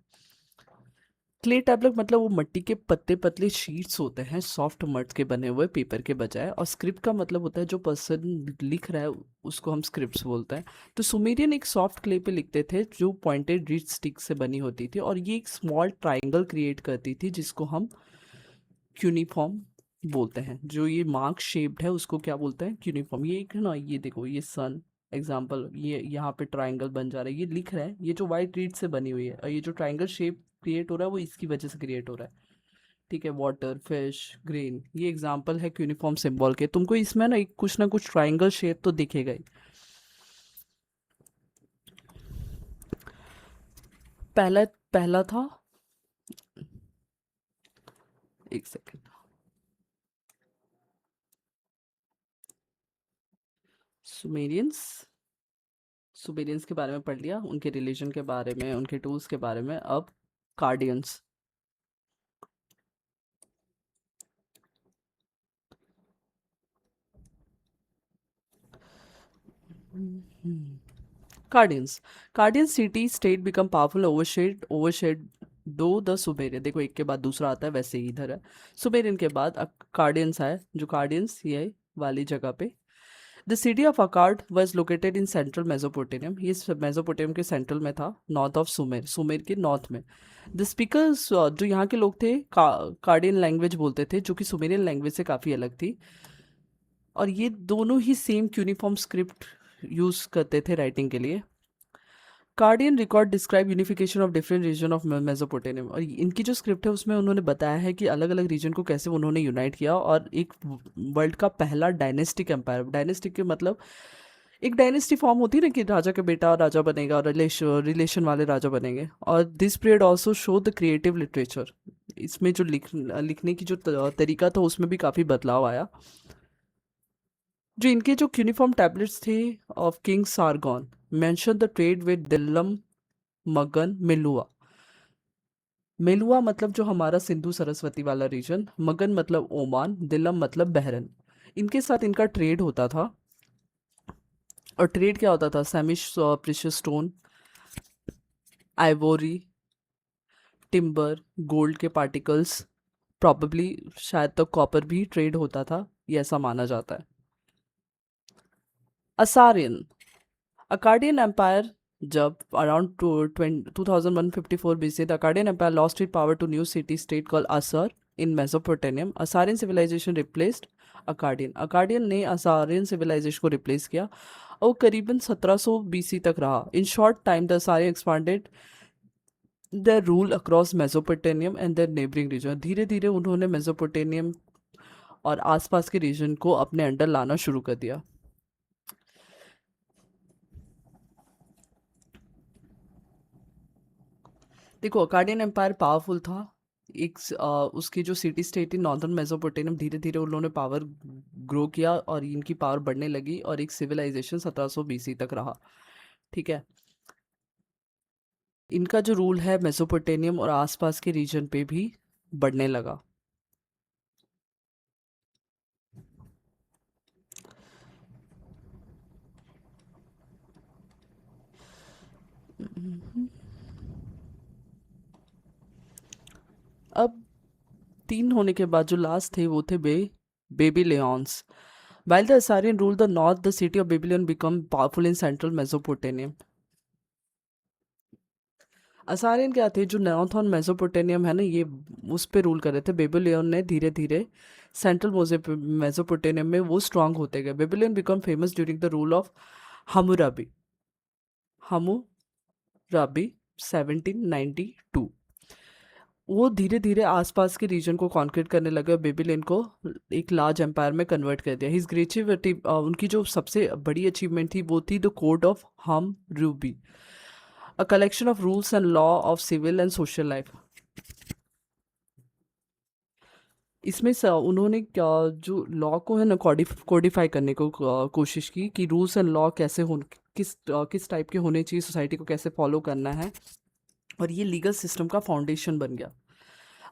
क्ले टैबलेट मतलब वो मिट्टी के पतले पतले शीट्स होते हैं, सॉफ्ट मड के बने हुए पेपर के बजाय। और स्क्रिप्ट का मतलब होता है जो पर्सन लिख रहा है उसको हम स्क्रिप्ट्स बोलते हैं। तो सुमेरियन एक सॉफ्ट क्ले पे लिखते थे जो पॉइंटेड रीड स्टिक से बनी होती थी, और ये एक स्मॉल ट्राइंगल क्रिएट करती थी जिसको हम क्यूनिफॉर्म बोलते हैं। जो ये मार्क शेप्ड है उसको क्या बोलते हैं? क्यूनिफॉर्म। ये एक है ना, ये देखो, ये सन एग्जाम्पल, ये यहाँ पे ट्राइंगल बन जा रहा है, ये लिख रहा है, ये जो वाइट रीड से बनी हुई है, और ये जो ट्राइंगल शेप क्रिएट हो रहा है वो इसकी वजह से क्रिएट हो रहा है। ठीक है। वाटर, फिश, ग्रेन, ये एग्जाम्पल है क्यूनिफॉर्म सिंबल के। तुमको इसमें ना एक कुछ ना कुछ ट्राइंगल शेप तो दिखेगा ही। पहला पहला था, एक सेकेंड, सुमेरियंस। सुमेरियंस के बारे में पढ़ लिया, उनके रिलीजन के बारे में, उनके टूल्स के बारे में। अब कार्डियंस। कार्डियंस। कार्डियन सिटी स्टेट बिकम पावरफुल, ओवरशेड दो द सुमेरियन। देखो, एक के बाद दूसरा आता है, वैसे ही इधर है। सुमेरियन के बाद कार्डियंस आए, जो कार्डियंस ये वाली जगह पे। The city of Akkad was located in central Mesopotamia. ये मेसोपोटामियम के सेंट्रल में था, नॉर्थ ऑफ सुमेर, सुमेर के नॉर्थ में। द स्पीकर्स जो यहाँ के लोग थे कार्डियन लैंग्वेज बोलते थे, जो कि सुमेरियन लैंग्वेज से काफ़ी अलग थी। और ये दोनों ही सेम यूनिफॉर्म स्क्रिप्ट यूज करते थे राइटिंग के लिए। Akkadian record describe unification of different region of Mesopotamia. और इनकी जो स्क्रिप्ट है उसमें उन्होंने बताया है कि अलग अलग रीजन को कैसे उन्होंने यूनाइट किया, और एक वर्ल्ड का पहला डायनेस्टिक एम्पायर। डायनेस्टिक के मतलब एक डायनेस्टी फॉर्म होती है ना, कि राजा का बेटा राजा बनेगा और रिलेशन वाले राजा बनेंगे। और this period also show the creative literature. इसमें जो लिखने की जो तरीका था उसमें भी काफ़ी बदलाव आया। जो इनके जो यूनिफॉर्म टैबलेट्स थे of king Sargon mention the trade with Dilmun, Magan, Meluha. Meluha मतलब जो हमारा सिंधु सरस्वती वाला रीजन, मगन मतलब ओमान, दिल्लम मतलब बहरन। इनके साथ इनका ट्रेड होता था। और ट्रेड क्या होता था? Semi precious stone, ivory, timber, gold के पार्टिकल्स, प्रॉबेबली शायद तक कॉपर भी ट्रेड होता था, ये ऐसा माना जाता है। असारियन। अकाडियन एम्पायर, जब around 2154 BC, the Akkadian Empire lost its power to new city state called Assur in Mesopotamia. Assyrian civilization replaced Akkadian. Akkadian ने Assyrian civilization को replace किया, और वो करीबन 1700 BC तक रहा। In short time, the Assyrian expanded their rule across Mesopotamia and their neighboring region. धीरे धीरे उन्होंने मेसोपोटामियम और आसपास के रीजन को अपने अंडर लाना शुरू कर दिया। देखो, अकाडियन एम्पायर पावरफुल था। उसकी जो सिटी स्टेट इन नॉर्दर्न मेसोपोटामियम, धीरे धीरे उन्होंने पावर ग्रो किया और इनकी पावर बढ़ने लगी, और एक सिविलाइजेशन 1700 BC तक रहा। ठीक है। इनका जो रूल है मेसोपोटामियम और आसपास के रीजन पे भी बढ़ने लगा। अब 3 होने के बाद जो लास्ट थे वो थे baby लेॉन्स। While the Assyrian ruled the north, the city of Babylon became powerful in central Mesopotamia. असारियन क्या थे, जो नॉर्थ और मेसोपोटामियम है ना, ये उस पे रूल कर रहे थे। बेबीलोन ने धीरे धीरे सेंट्रल मेसोपोटामियम में वो स्ट्रांग होते गए। Babylon become famous during the rule of Hammurabi. Hammurabi 1792। वो धीरे धीरे आसपास के रीजन को कॉन्क्रीट करने लगे और बेबीलोन को एक लार्ज एम्पायर में कन्वर्ट कर दिया। हिज ग्रेट उनकी जो सबसे बड़ी अचीवमेंट थी वो थी the code of Hammurabi, a collection of rules and law of civil and social life। इसमें उन्होंने क्या, जो लॉ को है ना कोडिफाई करने को कोशिश की कि रूल्स एंड लॉ कैसे हो, किस टाइप के होने चाहिए, सोसाइटी को कैसे फॉलो करना है, और ये लीगल सिस्टम का फाउंडेशन बन गया।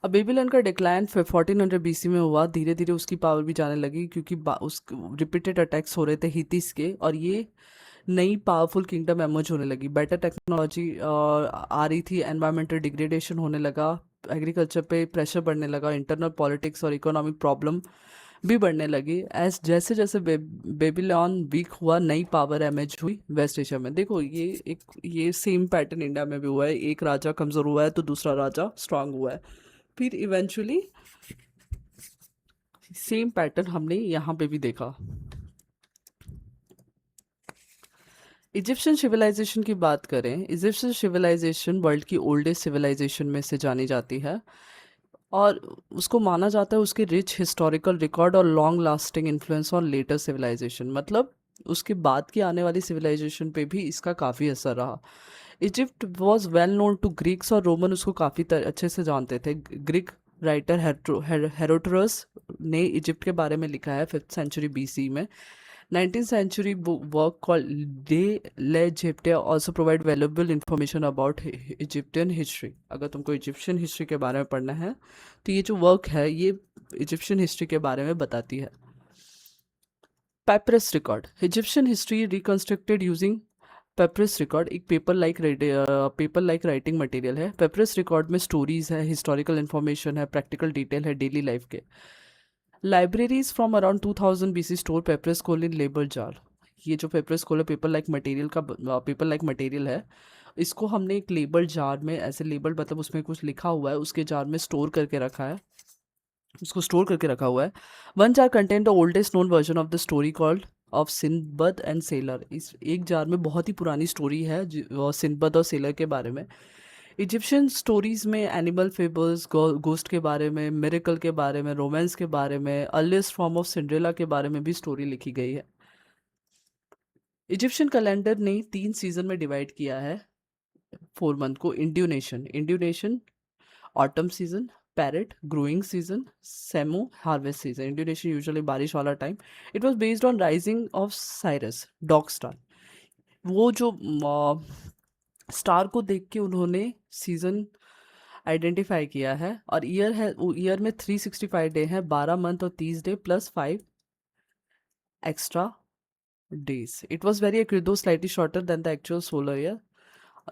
अब बेबीलोन का डिक्लाइन 1400 बीसी में हुआ। धीरे धीरे उसकी पावर भी जाने लगी क्योंकि उस रिपीटेड अटैक्स हो रहे थे हितीस के, और ये नई पावरफुल किंगडम एमर्ज होने लगी। बेटर टेक्नोलॉजी आ रही थी, एनवायरमेंटल डिग्रेडेशन होने लगा, एग्रीकल्चर पे प्रेशर बढ़ने लगा, इंटरनल पॉलिटिक्स और इकोनॉमिक प्रॉब्लम भी बढ़ने लगी। जैसे जैसे बेबीलोन वीक हुआ, नई पावर एमर्ज हुई वेस्ट एशिया में। देखो ये सेम पैटर्न इंडिया में भी हुआ है। एक राजा कमज़ोर हुआ है तो दूसरा राजा स्ट्रांग हुआ है, फिर इवेंचुअली सेम पैटर्न हमने यहाँ पे भी देखा। इजिप्शियन सिविलाइजेशन की बात करें, इजिप्शियन सिविलाइजेशन वर्ल्ड की ओल्डेस्ट सिविलाइजेशन में से जानी जाती है, और उसको माना जाता है उसके रिच हिस्टोरिकल रिकॉर्ड और long lasting influence on later civilisation. मतलब उसके बाद की आने वाली सिविलाइजेशन पे भी इसका काफ़ी असर रहा। Egypt was well known to Greeks, और रोमन उसको काफ़ी अच्छे से जानते थे। ग्रीक राइटर हेरोडोटस ने इजिप्ट के बारे में लिखा है 5th सेंचुरी बीसी में। 19th century work called De l'Egypte also provide valuable information about Egyptian history। अगर तुमको इजिप्शियन हिस्ट्री के बारे में पढ़ना है तो ये जो वर्क है ये इजिप्शियन हिस्ट्री के बारे में बताती है। Papyrus record, Egyptian history reconstructed using papyrus record एक पेपर लाइक राइटिंग मटेरियल है। पेपरस रिकॉर्ड में स्टोरीज है, हिस्टोरिकल इन्फॉर्मेशन है, प्रैक्टिकल डिटेल है डेली लाइफ के। Libraries from around 2000 BC store papyrus scroll in label jar. ये जो papyrus scroll paper like material का पेपर लाइक मटेरियल है, इसको हमने एक लेबल जार में, ऐसे लेबल मतलब उसमें कुछ लिखा हुआ है, उसके जार में स्टोर करके रखा है, उसको स्टोर करके रखा हुआ है। One jar content the oldest known version of the story called of Sinbad and sailor. इस एक जार में बहुत ही पुरानी स्टोरी है सिंबद और सेलर के बारे में। इजिप्शियन स्टोरीज में एनिमल फेबल्स, गोस्ट के बारे में, मिरेकल के बारे में, रोमांस के बारे में, अर्लीस्ट फॉर्म ऑफ सिंड्रेला के बारे में भी स्टोरी लिखी गई है। इजिप्शियन कैलेंडर ने 3 सीजन में डिवाइड किया है 4 मंथ को। Inundation autumn season, Peret growing season, Shemu harvest season. Inundation usually बारिश वाला time. It was based on rising of Sirius dog star. वो जो स्टार को देख के उन्होंने सीजन आइडेंटिफाई किया है। और ईयर में 365 डे है, 12 मंथ और 30 day plus 5 extra days. It was very accurate though slightly shorter than the actual solar year.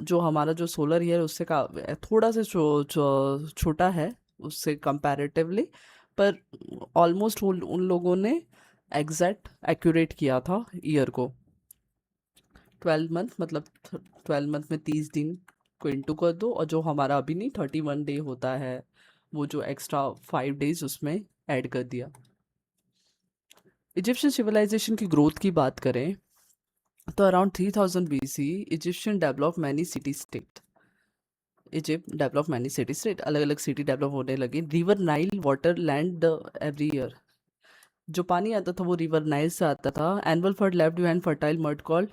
जो हमारा जो सोलर ईयर उससे का थोड़ा सा छोटा है उससे कंपैरेटिवली, पर ऑलमोस्ट उन लोगों ने एग्जैक्ट एक्यूरेट किया था ईयर को। 12 मंथ मतलब 12 मंथ में 30 दिन को इंटू कर दो, और जो हमारा अभी नहीं 31 डे होता है, वो जो एक्स्ट्रा 5 डेज उसमें ऐड कर दिया। इजिप्शियन सिविलाइजेशन की ग्रोथ की बात करें तो around 3000 BC Egyptian develop many city state. Egypt develop many city state, अलग अलग सिटी डेवलप होने लगी। River Nile water land every year, जो पानी आता था वो रिवर नाइल से आता था। Annual flood left behind fertile mud called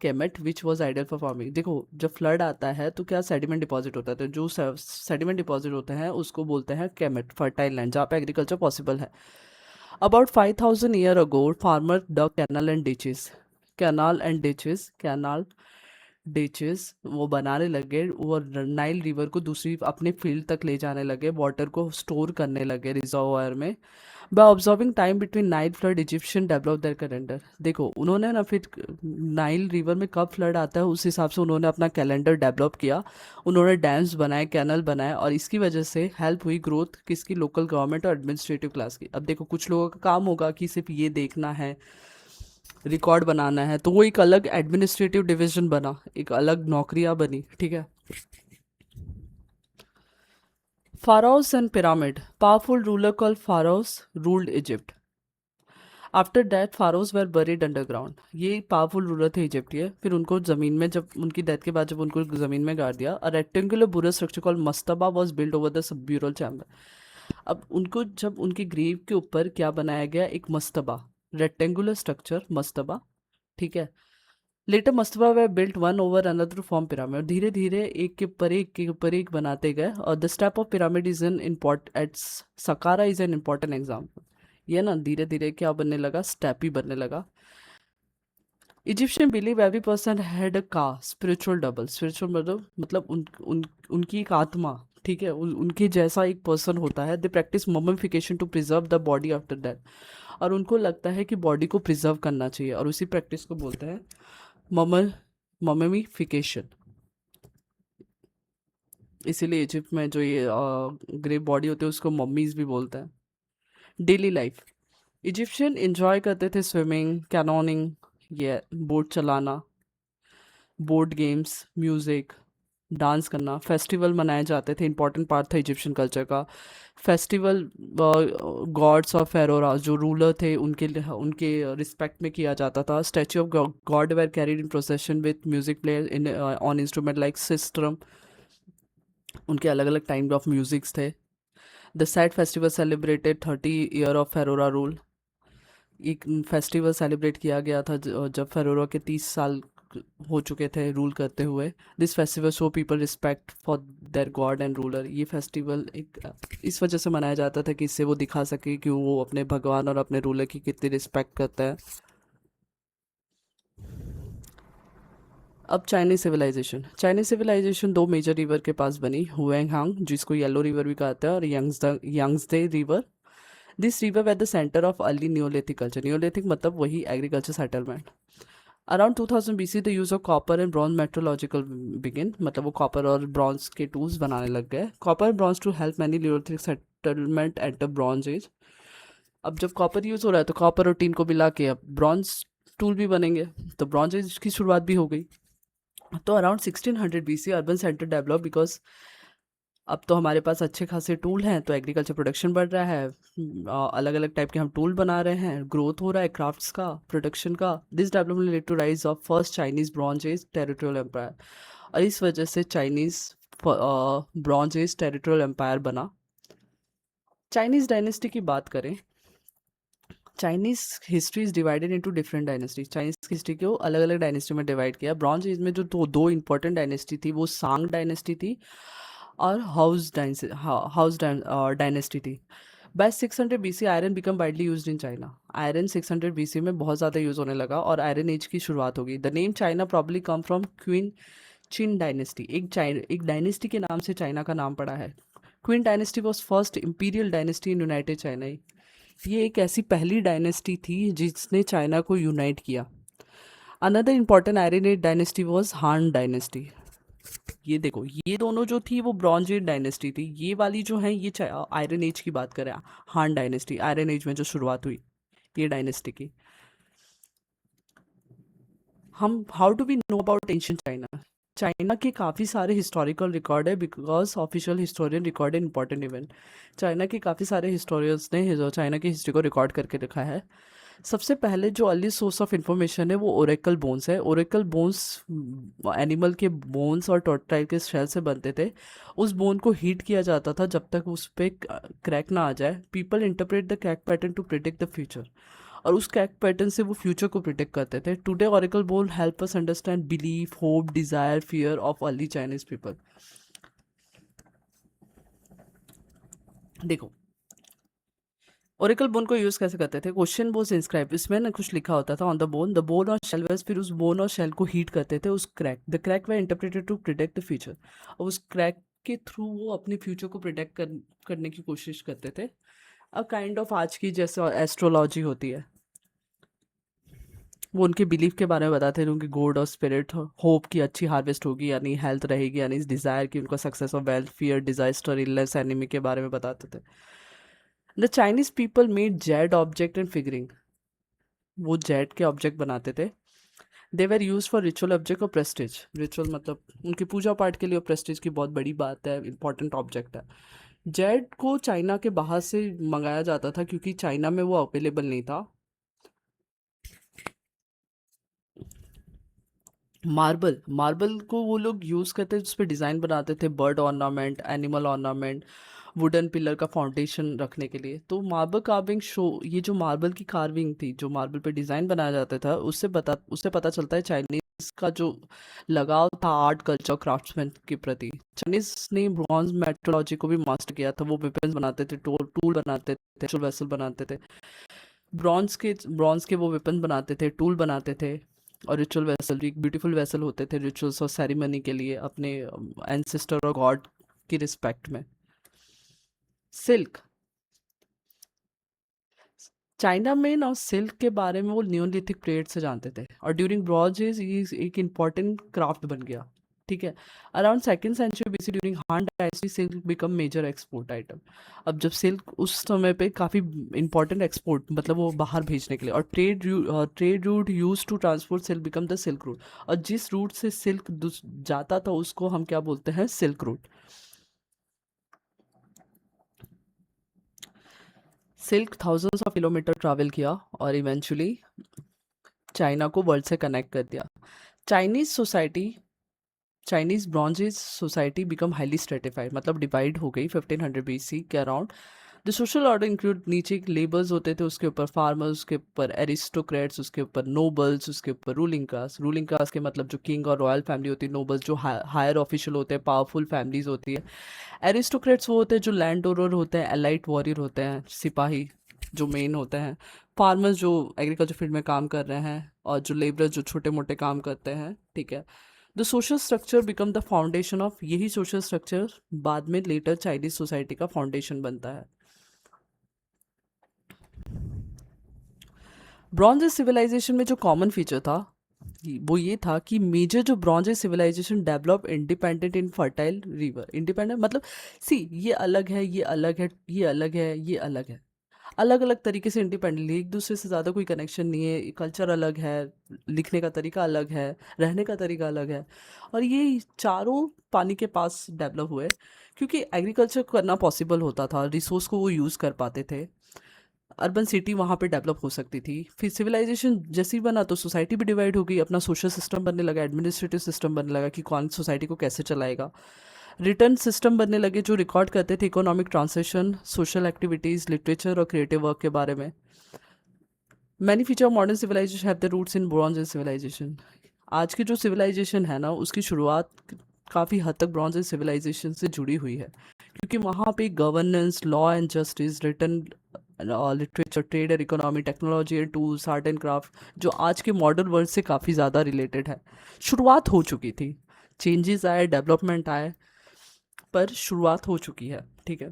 Kemet which was ideal for farming. देखो जब फ्लड आता है तो क्या सेडिमेंट डिपॉजिट होता है, तो जो सेडिमेंट डिपॉजिट होते हैं उसको बोलते हैं केमेट, फर्टाइल लैंड जहाँ पे एग्रीकल्चर पॉसिबल है। About 5000 year ago farmer dug canal and ditches. Canal ditches वो बनाने लगे, वो नाइल रिवर को दूसरी अपने फील्ड तक ले जाने लगे, वाटर को स्टोर करने लगे रिजर्वायर में। By observing time between Nile flood Egyptian develop their calendar. देखो उन्होंने ना फिर नाइल रिवर में कब फ्लड आता है उस हिसाब से उन्होंने अपना कैलेंडर डेवलप किया। उन्होंने डैम्स बनाए, कैनल बनाए, और इसकी वजह से हेल्प हुई ग्रोथ किसकी, लोकल गवर्नमेंट और एडमिनिस्ट्रेटिव क्लास की। अब देखो कुछ लोगों का काम होगा कि सिर्फ ये देखना है, रिकॉर्ड बनाना है, तो वो एक अलग एडमिनिस्ट्रेटिव डिवीजन बना, एक अलग नौकरियां बनी, ठीक है। Pharaohs and pyramid. Powerful ruler called pharaohs ruled Egypt. After death pharaohs were buried underground. ये पावरफुल रूलर थे इजिप्टियन। फिर उनको ज़मीन में, जब उनकी डेथ के बाद जब उनको ज़मीन में गाड़ दिया, a rectangular burial structure called mastaba was built over the submural chamber. अब उनको जब उनके ग्रेव के ऊपर क्या बनाया गया, एक मस्तबा, रेक्टेंगुलर स्ट्रक्चर मस्तबा, ठीक है। Later mastaba were built one over another form pyramid, और धीरे धीरे एक के ऊपर एक के ऊपर एक बनाते गए। और the step of pyramid is an import at Saqqara is an important example. ये ना धीरे धीरे क्या बनने लगा, स्टेप ही बनने लगा। Egyptian believe every person had a का स्पिरिचुअल डबल। स्पिरिचुअल मतलब उनकी एक आत्मा, ठीक है, उनके जैसा एक पर्सन होता है। They practice mummification to preserve the body after death. और उनको लगता है कि बॉडी को प्रिजर्व करना चाहिए, और उसी प्रैक्टिस को बोलते हैं ममिफिकेशन। इसीलिए इजिप्ट में जो ये ग्रे बॉडी होती है उसको मम्मीज भी बोलते हैं। डेली लाइफ, इजिप्शियन एंजॉय करते थे स्विमिंग, कैनोनिंग, ये बोट चलाना, बोर्ड गेम्स, म्यूज़िक, डांस करना। फेस्टिवल मनाए जाते थे, इंपॉर्टेंट पार्ट था इजिप्शियन कल्चर का। फेस्टिवल गॉड्स ऑफ फेरोरा जो रूलर थे उनके रिस्पेक्ट में किया जाता था। Statue of god were carried in procession with music player in on instrument like system. उनके अलग अलग टाइम ऑफ म्यूजिक्स थे। The Sed festival celebrated 30 year of pharaoh rule. एक फेस्टिवल सेलिब्रेट किया गया था जब फेरोरा के 30 साल हो चुके थे रूल करते हुए। This festival show people respect for their God and ruler. ये फेस्टिवल एक इस वजह से मनाया जाता था कि इससे वो दिखा सके कि वो अपने भगवान और अपने रूलर की कितनी रिस्पेक्ट करता है। अब चाइनीज सिविलाइजेशन। चाइनीज सिविलाइजेशन दो मेजर रिवर के पास बनी, हुएंगहांग जिसको येलो रिवर भी कहते हैं, और Yangtze river. This river at the centre of early neolithic culture. Neolithic मतलब वही agriculture settlement. Around 2000 BC the use of copper and bronze metrological begin, मतलब वो कॉपर और ब्रॉन्ज के टूल्स बनाने लग गए। Copper and bronze to help many neolithic settlement at the bronze age. अब जब कॉपर यूज हो रहा है तो कॉपर और टीन को मिला के अब ब्रॉन्ज टूल भी बनेंगे, तो ब्रॉन्ज एज की शुरुआत भी हो गई। तो around 1600 BC urban centre develop, because अब तो हमारे पास अच्छे खासे टूल हैं, तो एग्रीकल्चर प्रोडक्शन बढ़ रहा है, अलग अलग टाइप के हम टूल बना रहे हैं, ग्रोथ हो रहा है क्राफ्ट्स का, प्रोडक्शन का। This development led to rise of first Chinese bronze age territorial empire. और इस वजह से Chinese bronze age territorial empire बना। चाइनीज डायनेस्टी की बात करें, Chinese history is divided into different dynasty. Chinese history को अलग अलग डायनेस्टी में डिवाइड किया। ब्रॉन्ज एज में जो दो इंपॉर्टेंट डायनेस्टी थी वो सांग डायनेस्टी थी और हाउस डायनेस्टी थी। By 600 BC iron become widely used in China. Iron 600 BC में बहुत ज़्यादा यूज़ होने लगा और आयरन एज की शुरुआत होगी। The name China probably come from queen chin dynasty. एक डायनेस्टी के नाम से चाइना का नाम पड़ा है। Queen dynasty was first imperial dynasty in United China. ये एक ऐसी पहली डायनेस्टी थी जिसने चाइना को यूनाइट किया। Another important iron age dynasty was Han dynasty. ये देखो ये दोनों जो थी वो ब्रॉन्ज एज डायनेस्टी थी, ये वाली जो है ये आयरन एज की बात करें, हान डायनेस्टी, आयरन एज में जो शुरुआत हुई ये डायनेस्टी की। हम how do we know about ancient China. China के काफ़ी सारे हिस्टोरिकल रिकॉर्ड है because official historian record important event. China के काफ़ी सारे हिस्टोरियंस ने चाइना की हिस्ट्री को रिकॉर्ड करके रखा है। सबसे पहले जो अर्ली सोर्स ऑफ इंफॉर्मेशन है वो ओरेकल बोन्स है। ओरेकल बोन्स एनिमल के बोन्स और टॉर्टाइल के शेल से बनते थे। उस बोन को हीट किया जाता था जब तक उस पर क्रैक ना आ जाए। People interpret the crack pattern to predict the future, और उस क्रैक पैटर्न से वो फ्यूचर को प्रिडिक्ट करते थे। Today oracle bone help us understand belief, hope, desire, fear of early Chinese people. देखो ओरेकल बोन को यूज कैसे करते थे? क्वेश्चन वाज इंस्क्राइब, इसमें ना कुछ लिखा होता था ऑन द बोन और शेल वेल्स, फिर उस बोन और शेल को हीट करते थे, उस crack, the crack they interpreted to predict the future. और उस क्रैक के थ्रू वो अपने फ्यूचर को प्रिडिक्ट करने की कोशिश करते थे। अ काइंड ऑफ आज की जैसे एस्ट्रोलॉजी होती है, वो उनके बिलीफ के बारे में बताते थे, उनकी गॉड और स्पिरिट, होप की अच्छी हार्वेस्ट होगी यानी हेल्थ रहेगी, यानी डिज़ायर की उनका सक्सेस और wealth, fear, disaster, illness, enemy के बारे में बताते थे। The Chinese people made Z object and figuring, वो जेड के ऑब्जेक्ट बनाते थे। They were use for ritual object और प्रेस्टिज, रिचुअल मतलब उनकी पूजा पाठ के लिए, और प्रेस्टिज की बहुत बड़ी बात है, इंपॉर्टेंट ऑब्जेक्ट है। जेड को चाइना के बाहर से मंगाया जाता था क्योंकि चाइना में वो अवेलेबल नहीं था। मार्बल, मार्बल को वो लोग यूज़ करते थे, उस पर डिज़ाइन बनाते थे, bird ornament, animal ornament, wooden pillar का फाउंडेशन रखने के लिए। तो मार्बल कार्विंग शो, ये जो मार्बल की कार्विंग थी, जो मार्बल पे डिज़ाइन बनाया जाता था, उससे पता चलता है चाइनीज़ का जो लगाव था आर्ट, कल्चर, क्राफ्ट्समैन के प्रति। चाइनीज़ ने ब्रॉन्ज मेट्रोलॉजी को भी मास्टर किया था, वो वेपन्स बनाते थे, टूल बनाते थे, वेसल बनाते थे। ब्रॉन्ज के वो वेपन बनाते थे, टूल बनाते थे। और रिचुअल वेसल, एक ब्यूटीफुल वेसल होते थे रिचुअल्स और सेरेमनी के लिए, अपने एंसेस्टर और गॉड की रिस्पेक्ट में। सिल्क, चाइना में ना सिल्क के बारे में वो नियोलिथिक पीरियड से जानते थे, और ड्यूरिंग ब्रॉन्ज एज ये एक इम्पॉर्टेंट क्राफ्ट बन गया। ठीक है, around second century BC during Han dynasty silk become major export item. अब जब सिल्क उस समय पे काफ़ी इंपॉर्टेंट एक्सपोर्ट, मतलब वो बाहर भेजने के लिए, और trade route use to transport silk become the silk route. और जिस रूट से सिल्क जाता था उसको हम क्या बोलते हैं? Silk route. Silk thousands of kilometre travel किया और इवेंचुअली चाइना को वर्ल्ड से कनेक्ट कर दिया। Chinese society, Chinese bronzes society become highly stratified, मतलब डिवाइड हो गई 1500 बीसी के around. The social order include, नीचे लेबर्स होते थे, उसके ऊपर फार्मर्स, उसके ऊपर एरिस्टोक्रेट्स, उसके ऊपर नोबल्स, उसके ऊपर रूलिंग कास्ट। रूलिंग कास्ट के मतलब जो किंग और रॉयल फैमिली होती है, नोबल्स जो हायर ऑफिशियल होते हैं, पावरफुल फैमिलीज होती है। एरिस्टोक्रेट्स वो होते हैं जो लैंड ओनर होते हैं, एलाइट वॉरियर होते हैं, सिपाही जो मेन होते हैं। फार्मर्स जो एग्रीकल्चर फील्ड में काम कर रहे हैं, और जो लेबर जो छोटे मोटे काम करते हैं। ठीक है, the social structure become the foundation of, यही सोशल स्ट्रक्चर बाद में लेटर चाइनीज सोसाइटी का फाउंडेशन बनता है। ब्रॉन्ज सिविलाइजेशन में जो कॉमन फीचर था वो ये था कि मेजर जो bronze civilisation develop independent in fertile river. Independent मतलब, सी ये अलग है, ये अलग है, ये अलग है, ये अलग है, अलग अलग तरीके से इंडिपेंडेंटली, एक दूसरे से ज़्यादा कोई कनेक्शन नहीं है, कल्चर अलग है, लिखने का तरीका अलग है, रहने का तरीका अलग है। और ये चारों पानी के पास डेवलप हुए क्योंकि एग्रीकल्चर करना पॉसिबल होता था, रिसोर्स को वो यूज़ कर पाते थे, अर्बन सिटी वहाँ पे डेवलप हो सकती थी। फिर सिविलाइजेशन जैसे ही बना तो सोसाइटी भी डिवाइड हो गई, अपना सोशल सिस्टम बनने लगा, एडमिनिस्ट्रेटिव सिस्टम बनने लगा कि कौन सोसाइटी को कैसे चलाएगा। रिटर्न सिस्टम बनने लगे जो रिकॉर्ड करते थे economic transaction, social activities, literature और क्रिएटिव वर्क के बारे में। Many feature modern civilisation have the roots in bronze civilisation. आज की जो सिविलाइजेशन है ना, उसकी शुरुआत काफ़ी हद तक ब्रॉन्ज सिविलाइजेशन से जुड़ी हुई है, क्योंकि वहाँ पे governance, law and justice, return literature, trade and economy, technology and tools, art and craft, जो आज के मॉडर्न वर्ल्ड से काफ़ी ज़्यादा रिलेटेड है। शुरुआत हो चुकी थी, चेंजेस आए, डेवलपमेंट आए, पर शुरुआत हो चुकी है। ठीक है,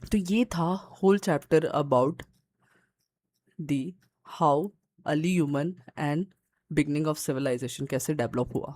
तो ये था whole chapter about the how early human and beginning of civilisation कैसे डेवलप हुआ।